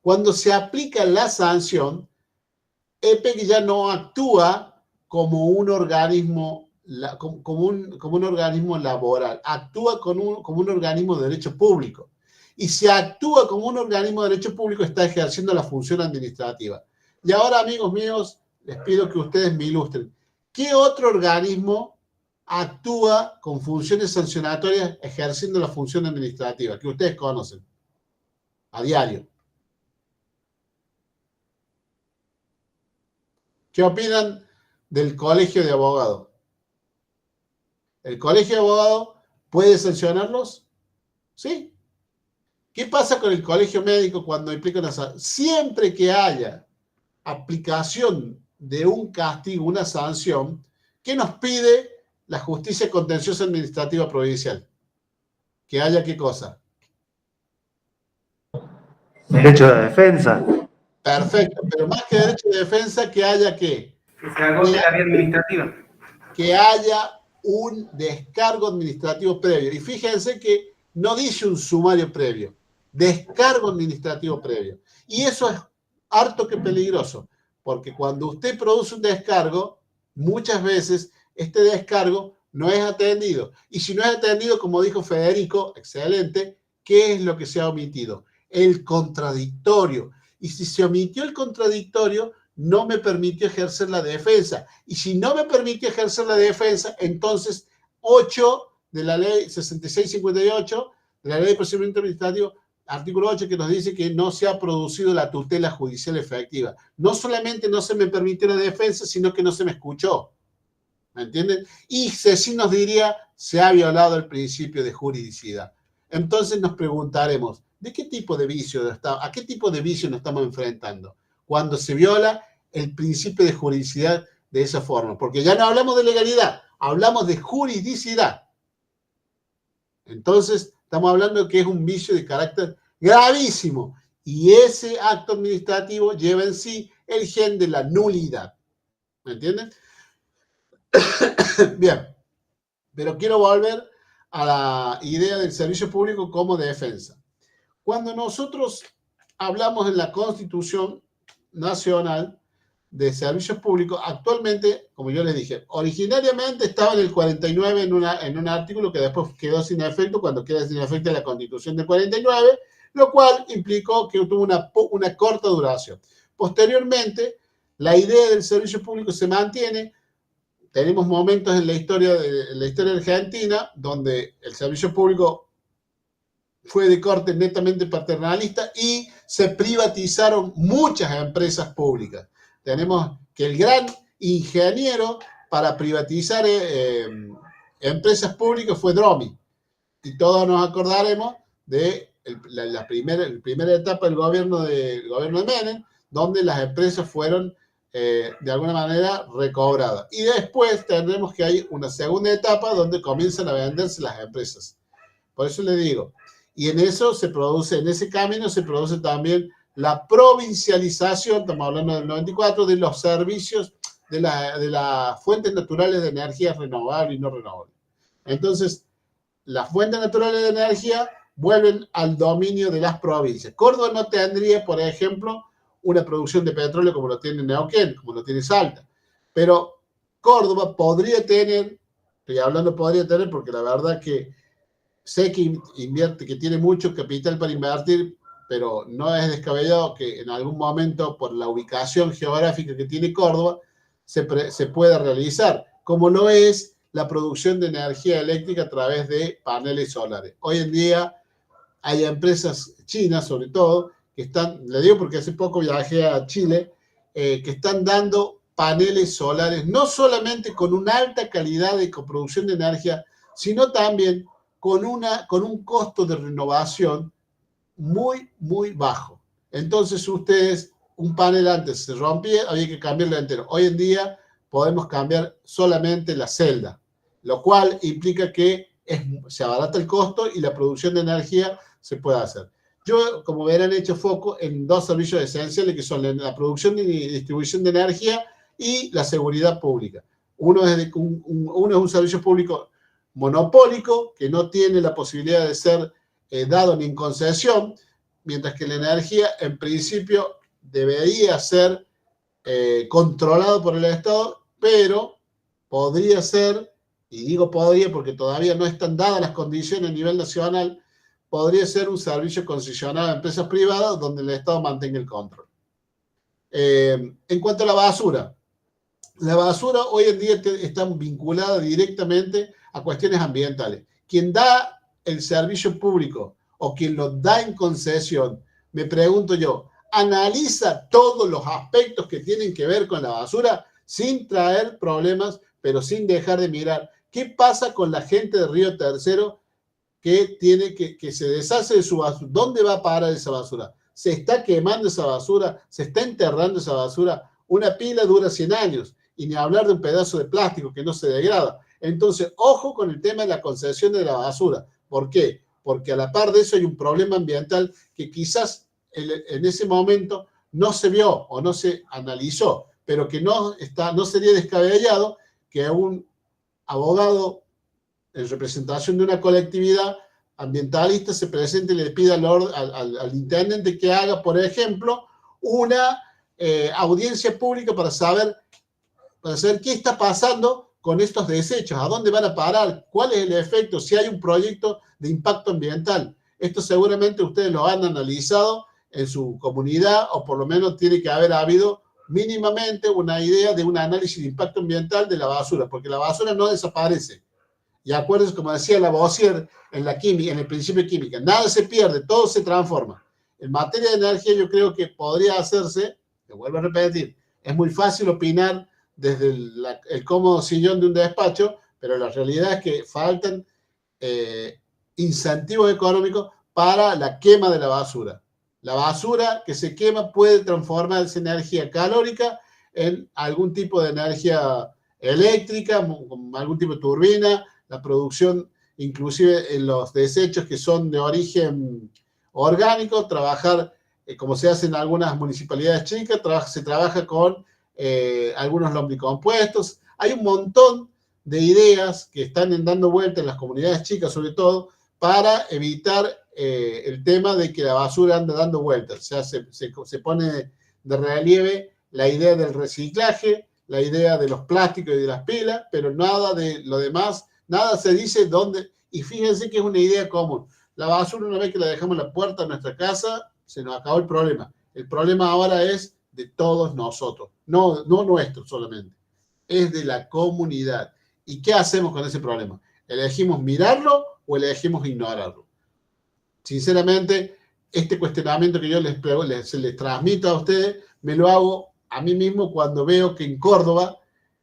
Cuando se aplica la sanción, EPEC ya no actúa como un organismo, como un organismo laboral, actúa como un organismo de derecho público. Y si actúa como un organismo de derecho público, está ejerciendo la función administrativa. Y ahora, amigos míos, les pido que ustedes me ilustren. ¿Qué otro organismo actúa con funciones sancionatorias ejerciendo la función administrativa que ustedes conocen a diario? ¿Qué opinan del colegio de abogados? ¿El colegio de abogados puede sancionarlos? ¿Sí? ¿Qué pasa con el colegio médico cuando implica una sanción? Siempre que haya aplicación de un castigo, una sanción, ¿qué nos pide la justicia contenciosa administrativa provincial? Que haya ¿qué cosa? Derecho de defensa. Perfecto, pero más que derecho de defensa, que haya ¿qué? Que se agote la vía administrativa. Que haya un descargo administrativo previo. Y fíjense que no dice un sumario previo, descargo administrativo previo. Y eso es harto que peligroso, porque cuando usted produce un descargo, muchas veces este descargo no es atendido. Y si no es atendido, como dijo Federico, excelente, ¿qué es lo que se ha omitido? El contradictorio. Y si se omitió el contradictorio, no me permitió ejercer la defensa. Y si no me permitió ejercer la defensa, entonces 8 de la ley 6658, de la ley de procedimiento administrativo, artículo 8, que nos dice que no se ha producido la tutela judicial efectiva. No solamente no se me permitió la defensa, sino que no se me escuchó. ¿Me entienden? Y sí nos diría, se ha violado el principio de juridicidad. Entonces nos preguntaremos, ¿a qué tipo de vicio nos estamos enfrentando cuando se viola el principio de juridicidad de esa forma? Porque ya no hablamos de legalidad, hablamos de juridicidad. Entonces, estamos hablando de que es un vicio de carácter gravísimo y ese acto administrativo lleva en sí el gen de la nulidad. ¿Me entienden? Bien, pero quiero volver a la idea del servicio público como defensa. Cuando nosotros hablamos en la Constitución Nacional de Servicios Públicos, actualmente, como yo les dije, originariamente estaba en el 49 en un artículo que después quedó sin efecto cuando queda sin efecto la Constitución del 49, lo cual implicó que tuvo una corta duración. Posteriormente, la idea del servicio público se mantiene. Tenemos momentos en la historia argentina donde el servicio público fue de corte netamente paternalista y se privatizaron muchas empresas públicas. Tenemos que el gran ingeniero para privatizar empresas públicas fue Dromi. Y todos nos acordaremos de la primera etapa del gobierno de Menem, donde las empresas fueron de alguna manera recobradas. Y después tendremos que hay una segunda etapa donde comienzan a venderse las empresas. Por eso le digo, y en ese camino se produce también la provincialización, estamos hablando del 94, de los servicios de las fuentes naturales de energía renovable y no renovable. Entonces, las fuentes naturales de energía vuelven al dominio de las provincias. Córdoba no tendría, por ejemplo, una producción de petróleo como lo tiene Neuquén, como lo tiene Salta, pero Córdoba podría tener, estoy hablando podría tener porque la verdad que sé que invierte, que tiene mucho capital para invertir, pero no es descabellado que en algún momento, por la ubicación geográfica que tiene Córdoba, se pueda realizar, como lo es la producción de energía eléctrica a través de paneles solares. Hoy en día hay empresas chinas, sobre todo, que están, le digo porque hace poco viajé a Chile, que están dando paneles solares, no solamente con una alta calidad de coproducción de energía, sino también con un costo de renovación muy, muy bajo. Entonces ustedes, un panel antes se rompía, había que cambiarlo entero. Hoy en día podemos cambiar solamente la celda, lo cual implica que se abarata el costo y la producción de energía se puede hacer. Yo, como verán, he hecho foco en dos servicios esenciales que son la producción y distribución de energía y la seguridad pública. Uno es un servicio público monopólico que no tiene la posibilidad de ser dado ni en concesión, mientras que la energía en principio debería ser controlado por el Estado, pero podría ser, y digo podría porque todavía no están dadas las condiciones a nivel nacional, podría ser un servicio concesionado a empresas privadas donde el Estado mantenga el control. En cuanto a la basura hoy en día está vinculada directamente a cuestiones ambientales. Quien da el servicio público o quien lo da en concesión, me pregunto yo, ¿analiza todos los aspectos que tienen que ver con la basura sin traer problemas, pero sin dejar de mirar qué pasa con la gente de Río Tercero que tiene que se deshace de su basura? ¿Dónde va a parar esa basura? ¿Se está quemando esa basura? ¿Se está enterrando esa basura? Una pila dura 100 años, y ni hablar de un pedazo de plástico que no se degrada. Entonces, ojo con el tema de la concesión de la basura. ¿Por qué? Porque a la par de eso hay un problema ambiental que quizás en ese momento no se vio o no se analizó, pero que no sería descabellado que un abogado en representación de una colectividad ambientalista se presente y le pida al intendente que haga, por ejemplo, una audiencia pública para saber qué está pasando con estos desechos, a dónde van a parar, cuál es el efecto, si hay un proyecto de impacto ambiental. Esto seguramente ustedes lo han analizado en su comunidad, o por lo menos tiene que haber habido mínimamente una idea de un análisis de impacto ambiental de la basura, porque la basura no desaparece. Y acuérdense, como decía Lavoisier en la química, en el principio de química, nada se pierde, todo se transforma. En materia de energía yo creo que podría hacerse, te vuelvo a repetir, es muy fácil opinar desde el cómodo sillón de un despacho, pero la realidad es que faltan incentivos económicos para la quema de la basura. La basura que se quema puede transformarse en energía calórica, en algún tipo de energía eléctrica, con algún tipo de turbina, la producción, inclusive en los desechos que son de origen orgánico, trabajar, como se hace en algunas municipalidades chicas, se trabaja con algunos lombricompuestos. Hay un montón de ideas que están dando vuelta en las comunidades chicas, sobre todo, para evitar el tema de que la basura anda dando vueltas. O sea, se pone de relieve la idea del reciclaje, la idea de los plásticos y de las pilas, pero nada de lo demás, nada se dice dónde. Y fíjense que es una idea común. La basura, una vez que la dejamos en la puerta de nuestra casa, se nos acabó el problema. El problema ahora es de todos nosotros, no nuestro solamente, es de la comunidad. ¿Y qué hacemos con ese problema? ¿Elegimos mirarlo o elegimos ignorarlo? Sinceramente, este cuestionamiento que yo les transmito a ustedes, me lo hago a mí mismo cuando veo que en Córdoba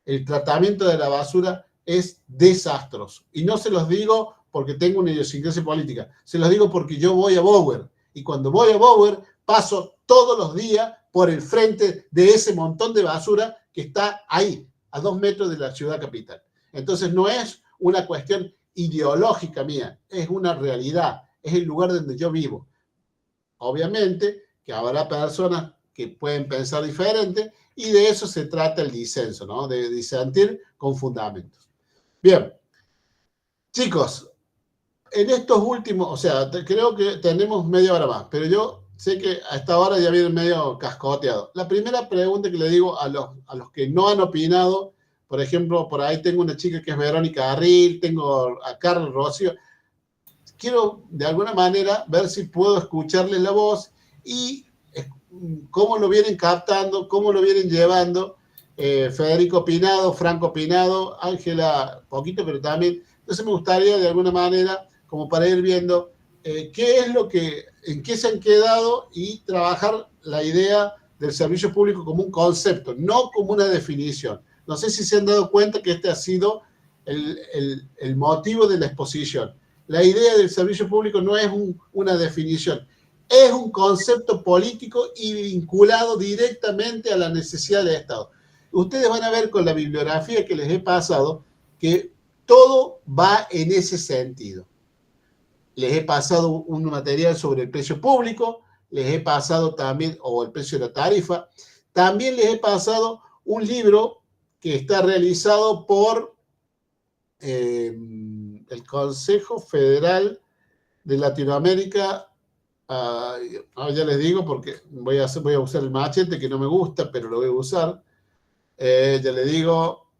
el tratamiento de la basura es desastroso. Y no se los digo porque tengo una idiosincrasia política, se los digo porque yo voy a Bower. Y cuando voy a Bower, paso todos los días por el frente de ese montón de basura que está ahí, a 2 metros de la ciudad capital. Entonces no es una cuestión ideológica mía, es una realidad, es el lugar donde yo vivo. Obviamente que habrá personas que pueden pensar diferente y de eso se trata el disenso, ¿no? De disentir con fundamentos. Bien, chicos, en estos últimos, o sea, creo que tenemos media hora más, pero yo sé que a esta hora ya viene medio cascoteado. La primera pregunta que le digo a los que no han opinado, por ejemplo, por ahí tengo una chica que es Verónica Arril, tengo a Carlos Rocío. Quiero de alguna manera ver si puedo escucharles la voz y cómo lo vienen captando, cómo lo vienen llevando. Federico opinado, Franco opinado, Ángela poquito, pero también. Entonces me gustaría de alguna manera, como para ir viendo qué es lo que, en qué se han quedado y trabajar la idea del servicio público como un concepto, no como una definición. No sé si se han dado cuenta que este ha sido el motivo de la exposición. La idea del servicio público no es una definición, es un concepto político y vinculado directamente a la necesidad del Estado. Ustedes van a ver con la bibliografía que les he pasado que todo va en ese sentido. Les he pasado un material sobre el precio público, les he pasado también, o el precio de la tarifa, también les he pasado un libro que está realizado por el Consejo Federal de Latinoamérica. Ya les digo porque voy a usar el machete que no me gusta, pero lo voy a usar. Ya les digo.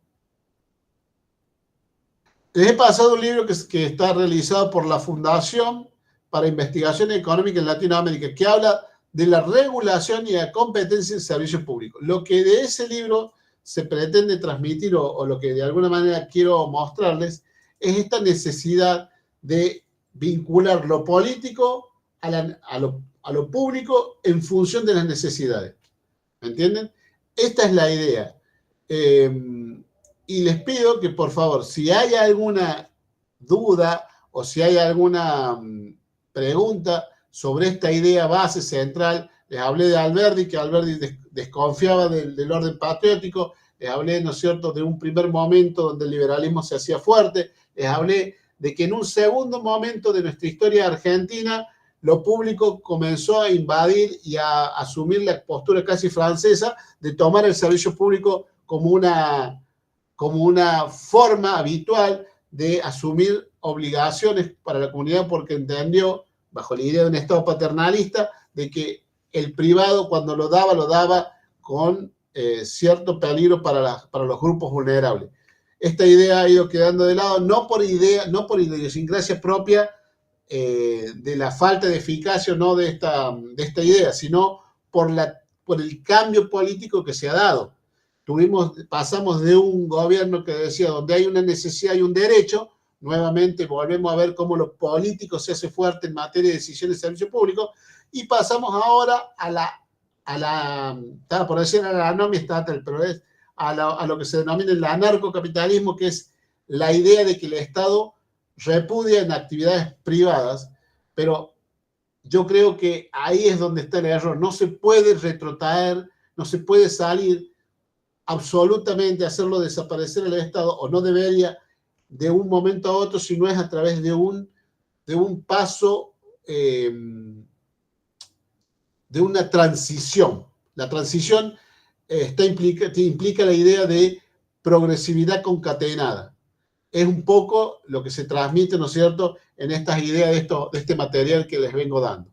Les he pasado un libro que está realizado por la Fundación para Investigación Económica en Latinoamérica, que habla de la regulación y la competencia en servicios públicos. Lo que de ese libro se pretende transmitir, o lo que de alguna manera quiero mostrarles, es esta necesidad de vincular lo político a lo público en función de las necesidades. ¿Me entienden? Esta es la idea. Y les pido que, por favor, si hay alguna duda o si hay alguna pregunta sobre esta idea base central, les hablé de Alberdi, que Alberdi desconfiaba del orden patriótico, les hablé, ¿no es cierto?, de un primer momento donde el liberalismo se hacía fuerte, les hablé de que en un segundo momento de nuestra historia argentina, lo público comenzó a invadir y a asumir la postura casi francesa de tomar el servicio público como una forma habitual de asumir obligaciones para la comunidad, porque entendió, bajo la idea de un Estado paternalista, de que el privado cuando lo daba con cierto peligro para los grupos vulnerables. Esta idea ha ido quedando de lado, no por idiosincrasia propia de la falta de eficacia o no de esta idea, sino por por el cambio político que se ha dado. Pasamos de un gobierno que decía donde hay una necesidad y un derecho, nuevamente volvemos a ver cómo los políticos se hacen fuerte en materia de decisiones de servicio público, y pasamos ahora estaba por decir a la anomia estatal, pero es a lo que se denomina el anarcocapitalismo, que es la idea de que el Estado repudia en actividades privadas, pero yo creo que ahí es donde está el error. No se puede retrotraer, no se puede salir absolutamente, hacerlo desaparecer el Estado, o no debería, de un momento a otro, si no es a través de un paso, de una transición. La transición implica la idea de progresividad concatenada. Es un poco lo que se transmite, ¿no es cierto?, en estas ideas de este material que les vengo dando.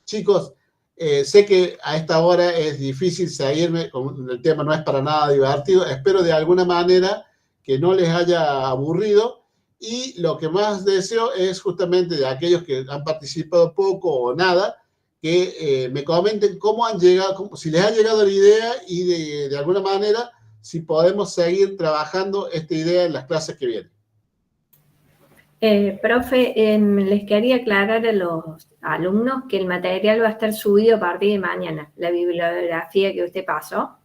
Chicos, sé que a esta hora es difícil seguirme, el tema no es para nada divertido, espero de alguna manera que no les haya aburrido, y lo que más deseo es justamente de aquellos que han participado poco o nada, que me comenten cómo han llegado, si les ha llegado la idea, y de alguna manera si podemos seguir trabajando esta idea en las clases que vienen. Profe, les quería aclarar a los alumnos que el material va a estar subido a partir de mañana, la bibliografía que usted pasó,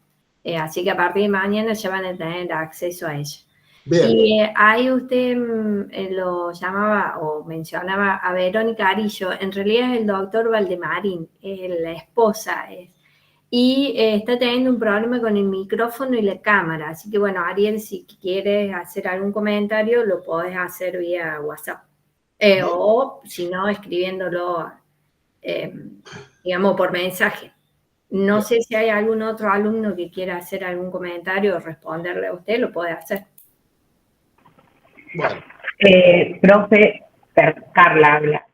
así que a partir de mañana ya van a tener acceso a ella. Bien. Y ahí usted lo llamaba o mencionaba a Verónica Arillo, en realidad es el doctor Valdemarín, es la esposa, y está teniendo un problema con el micrófono y la cámara. Así que, bueno, Ariel, si quieres hacer algún comentario, lo podés hacer vía WhatsApp. O, si no, escribiéndolo, digamos, por mensaje. No sé si hay algún otro alumno que quiera hacer algún comentario o responderle a usted, lo puede hacer. Bueno. Profe, Carla habla.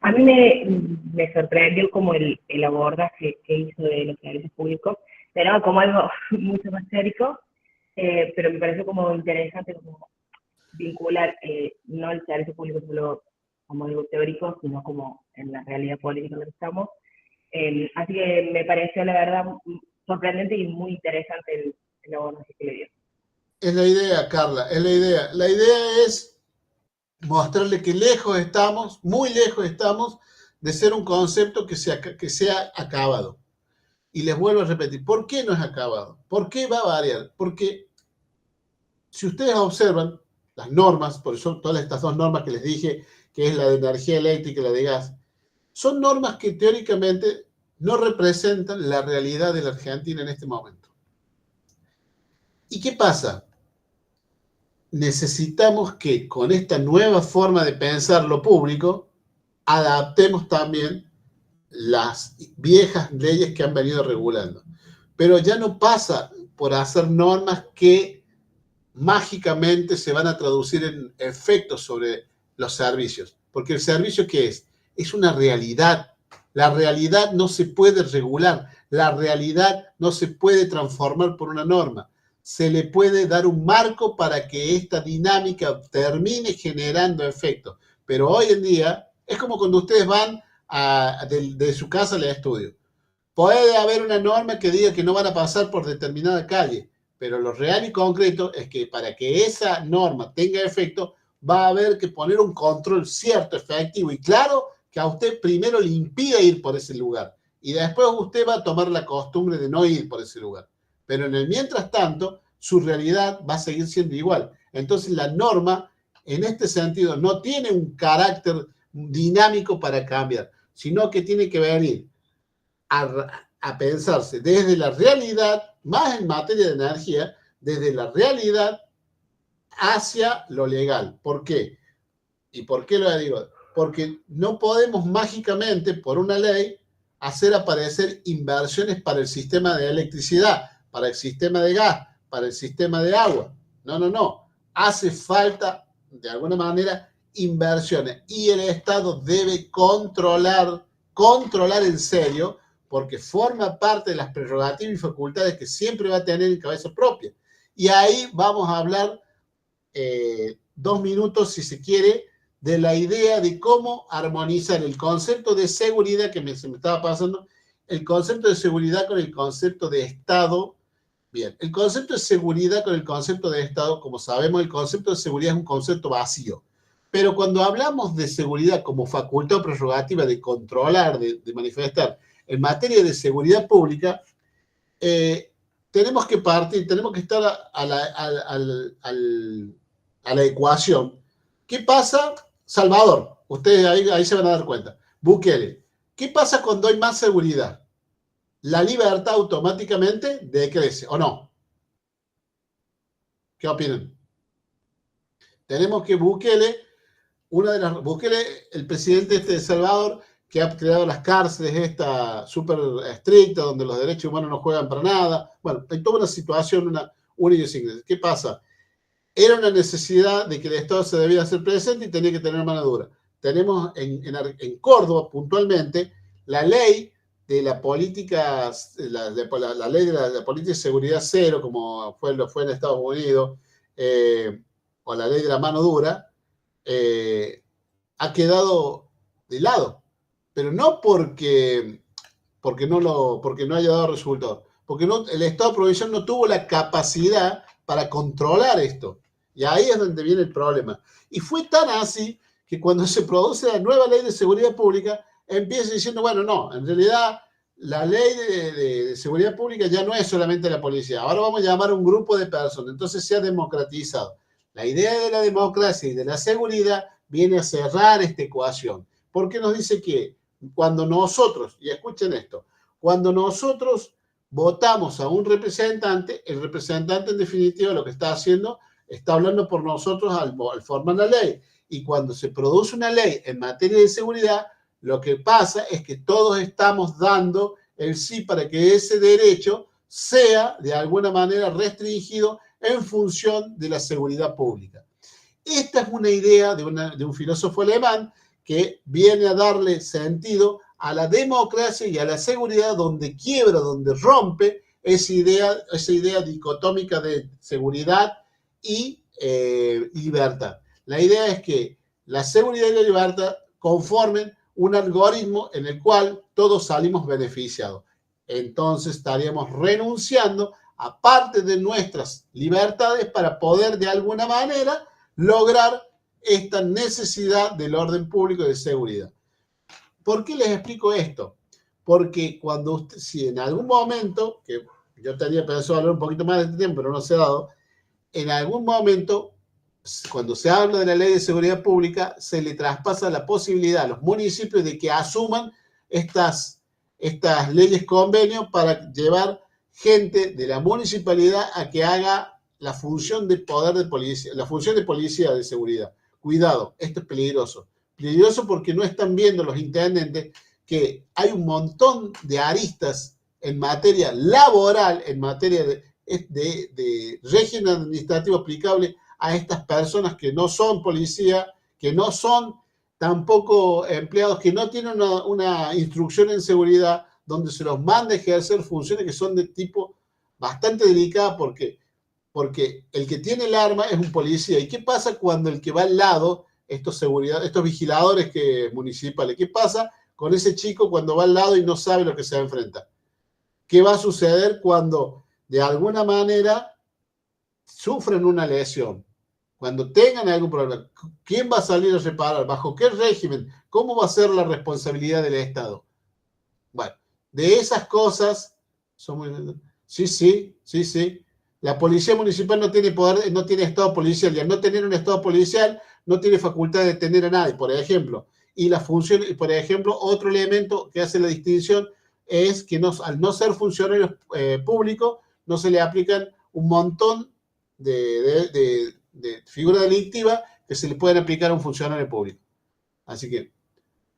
A mí me sorprendió como el abordaje que hizo de los servicios públicos. Esperaba como algo mucho más teórico, pero me pareció como interesante como vincular no el servicio público solo como algo teórico, sino como en la realidad política en la que estamos. Así que me pareció, la verdad, sorprendente y muy interesante el abordaje que le dio. Es la idea, Carla, es la idea. La idea es mostrarle que lejos estamos, muy lejos estamos de ser un concepto que sea acabado. Y les vuelvo a repetir, ¿por qué no es acabado? ¿Por qué va a variar? Porque si ustedes observan las normas, por eso todas estas dos normas que les dije, que es la de energía eléctrica y la de gas, son normas que teóricamente no representan la realidad de la Argentina en este momento. ¿Y qué pasa? Necesitamos que con esta nueva forma de pensar lo público, adaptemos también las viejas leyes que han venido regulando. Pero ya no pasa por hacer normas que mágicamente se van a traducir en efectos sobre los servicios. Porque el servicio, ¿qué es? Es una realidad. La realidad no se puede regular. La realidad no se puede transformar por una norma. Se le puede dar un marco para que esta dinámica termine generando efectos. Pero hoy en día es como cuando ustedes van de su casa al estudio. Puede haber una norma que diga que no van a pasar por determinada calle, pero lo real y concreto es que para que esa norma tenga efecto, va a haber que poner un control cierto, efectivo y claro, que a usted primero le impida ir por ese lugar. Y después usted va a tomar la costumbre de no ir por ese lugar. Pero en el mientras tanto, su realidad va a seguir siendo igual. Entonces la norma, en este sentido, no tiene un carácter dinámico para cambiar, sino que tiene que venir a pensarse desde la realidad, más en materia de energía, desde la realidad hacia lo legal. ¿Por qué? ¿Y por qué lo digo? Porque no podemos mágicamente, por una ley, hacer aparecer inversiones para el sistema de electricidad, para el sistema de gas, para el sistema de agua. No, no, no. Hace falta, de alguna manera, inversiones. Y el Estado debe controlar en serio, porque forma parte de las prerrogativas y facultades que siempre va a tener en cabeza propia. Y ahí vamos a hablar 2 minutos, si se quiere, de la idea de cómo armonizar el concepto de seguridad que se me estaba pasando el concepto de seguridad con el concepto de Estado. Bien, el concepto de seguridad con el concepto de Estado, como sabemos, el concepto de seguridad es un concepto vacío. Pero cuando hablamos de seguridad como facultad o prerrogativa de controlar, de manifestar, en materia de seguridad pública, tenemos que partir, tenemos que estar a la ecuación. ¿Qué pasa? Salvador, ustedes ahí se van a dar cuenta. Bukele, ¿qué pasa cuando hay más seguridad? La libertad automáticamente decrece, ¿o no? ¿Qué opinan? Tenemos que Bukele, el presidente de El Salvador, que ha creado las cárceles estas súper estrictas, donde los derechos humanos no juegan para nada. Bueno, hay toda una situación, una idiosincrasia. ¿Qué pasa? Era una necesidad de que el Estado se debía hacer presente y tenía que tener mano dura. Tenemos en Córdoba, puntualmente, la ley de la política, la ley de la política de seguridad cero, como fue en Estados Unidos, o la ley de la mano dura, ha quedado de lado. Pero no porque no haya dado resultados, porque el Estado provincial no tuvo la capacidad para controlar esto. Y ahí es donde viene el problema. Y fue tan así que cuando se produce la nueva ley de seguridad pública, empieza diciendo, bueno, no, en realidad la ley de seguridad pública ya no es solamente la policía, ahora vamos a llamar a un grupo de personas, entonces se ha democratizado. La idea de la democracia y de la seguridad viene a cerrar esta ecuación, porque nos dice que cuando nosotros, y escuchen esto, cuando nosotros votamos a un representante, el representante en definitiva lo que está haciendo, está hablando por nosotros al formar la ley. Y cuando se produce una ley en materia de seguridad, lo que pasa es que todos estamos dando el sí para que ese derecho sea de alguna manera restringido en función de la seguridad pública. Esta es una idea de un filósofo alemán que viene a darle sentido a la democracia y a la seguridad, donde quiebra, donde rompe esa idea dicotómica de seguridad y libertad. La idea es que la seguridad y la libertad conformen un algoritmo en el cual todos salimos beneficiados. Entonces estaríamos renunciando a parte de nuestras libertades para poder de alguna manera lograr esta necesidad del orden público y de seguridad. ¿Por qué les explico esto? Porque si en algún momento, que yo tenía pensado hablar un poquito más de este tiempo, pero no se ha dado, en algún momento, cuando se habla de la ley de seguridad pública, se le traspasa la posibilidad a los municipios de que asuman estas leyes convenio para llevar gente de la municipalidad a que haga la función de poder de policía, la función de policía de seguridad. Cuidado, esto es peligroso. Peligroso porque no están viendo los intendentes que hay un montón de aristas en materia laboral, en materia de régimen administrativo aplicable a estas personas que no son policía, que no son tampoco empleados, que no tienen una instrucción en seguridad, donde se los manda a ejercer funciones que son de tipo bastante delicada, porque el que tiene el arma es un policía. ¿Y qué pasa cuando el que va al lado, estos vigiladores municipales, qué pasa con ese chico cuando va al lado y no sabe lo que se va a enfrentar? ¿Qué va a suceder cuando de alguna manera sufren una lesión? Cuando tengan algún problema, ¿quién va a salir a reparar? ¿Bajo qué régimen? ¿Cómo va a ser la responsabilidad del Estado? Bueno, de esas cosas Sí. La policía municipal no tiene poder, no tiene estado policial, y al no tener un estado policial no tiene facultad de detener a nadie, por ejemplo. Y la función, por ejemplo, otro elemento que hace la distinción es que al no ser funcionarios públicos, no se le aplican un montón de figuras delictivas que se le pueden aplicar a un funcionario público. Así que,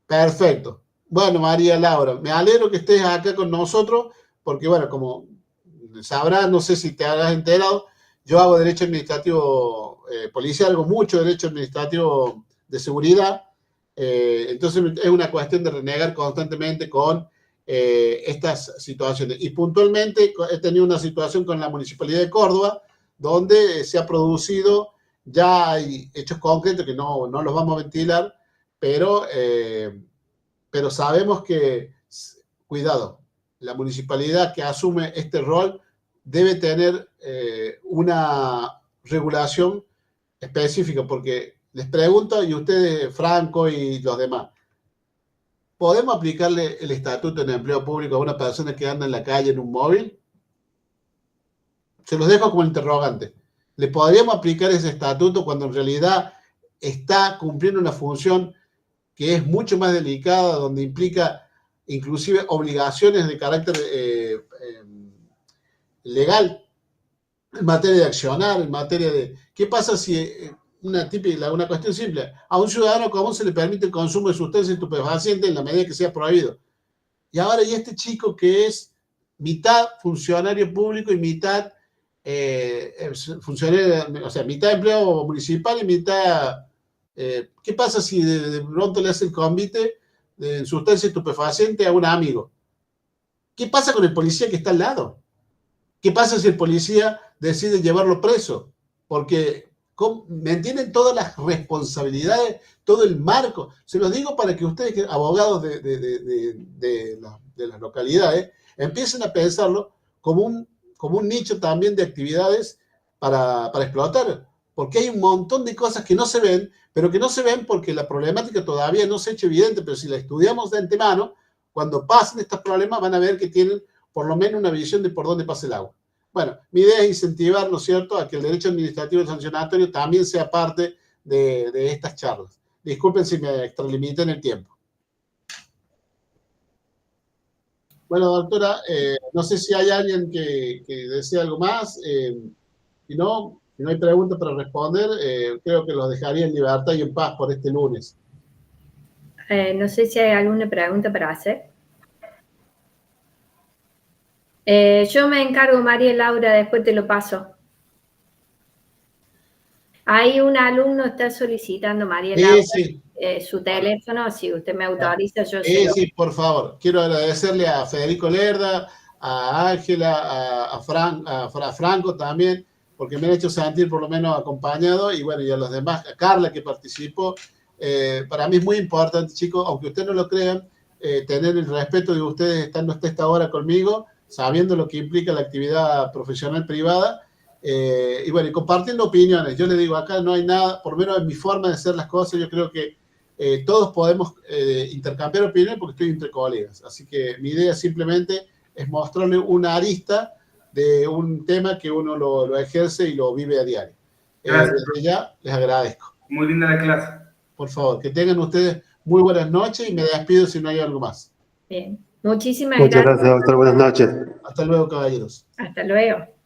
perfecto. Bueno, María Laura, me alegro que estés acá con nosotros, porque bueno, como sabrás, no sé si te habrás enterado, yo hago derecho administrativo policial, hago mucho derecho administrativo de seguridad, entonces es una cuestión de renegar constantemente con estas situaciones. Y puntualmente he tenido una situación con la Municipalidad de Córdoba, donde se ha producido, ya hay hechos concretos que no los vamos a ventilar, pero sabemos que, cuidado, la municipalidad que asume este rol debe tener una regulación específica, porque les pregunto, y ustedes, Franco y los demás, ¿podemos aplicarle el estatuto de empleo público a una persona que anda en la calle en un móvil? Se los dejo como interrogante. ¿Le podríamos aplicar ese estatuto cuando en realidad está cumpliendo una función que es mucho más delicada, donde implica inclusive obligaciones de carácter legal, en materia de accionar, en materia de... ¿Qué pasa si una cuestión simple, a un ciudadano común se le permite el consumo de sustancias estupefacientes en la medida que sea prohibido? Y ahora, y este chico que es mitad funcionario público y mitad funcionario, o sea, mitad empleado municipal y mitad... ¿qué pasa si de pronto le hace el convite de sustancia estupefaciente a un amigo? ¿Qué pasa con el policía que está al lado? ¿Qué pasa si el policía decide llevarlo preso? Porque me entienden todas las responsabilidades, todo el marco. Se los digo para que ustedes, abogados de las localidades, empiecen a pensarlo como un nicho también de actividades para explotar. Porque hay un montón de cosas que no se ven, pero que no se ven porque la problemática todavía no se ha hecho evidente, pero si la estudiamos de antemano, cuando pasen estos problemas van a ver que tienen por lo menos una visión de por dónde pasa el agua. Bueno, mi idea es incentivar, ¿no es cierto?, a que el derecho administrativo y sancionatorio también sea parte de estas charlas. Disculpen si me extralimité en el tiempo. Bueno, doctora, no sé si hay alguien que desee algo más. Si no hay preguntas para responder, creo que los dejaría en libertad y en paz por este lunes. No sé si hay alguna pregunta para hacer. Yo me encargo, María Laura, después te lo paso. Hay un alumno que está solicitando, María Laura, sí. Su teléfono. Si usted me autoriza, yo sí, por favor. Quiero agradecerle a Federico Lerda, a Ángela, a Franco también, porque me han hecho sentir por lo menos acompañado, y bueno, y a los demás, a Carla que participó. Para mí es muy importante, chicos, aunque ustedes no lo crean, tener el respeto de ustedes estando hasta esta hora conmigo, sabiendo lo que implica la actividad profesional privada, y bueno, y compartiendo opiniones. Yo les digo, acá no hay nada, por lo menos en mi forma de hacer las cosas, yo creo que todos podemos intercambiar opiniones porque estoy entre colegas. Así que mi idea simplemente es mostrarle una arista de un tema que uno lo ejerce y lo vive a diario. Desde ya les agradezco. Muy linda la clase. Por favor, que tengan ustedes muy buenas noches y me despido si no hay algo más. Bien. Muchísimas gracias. Muchas gracias, doctor. Buenas noches. Hasta luego, caballeros. Hasta luego.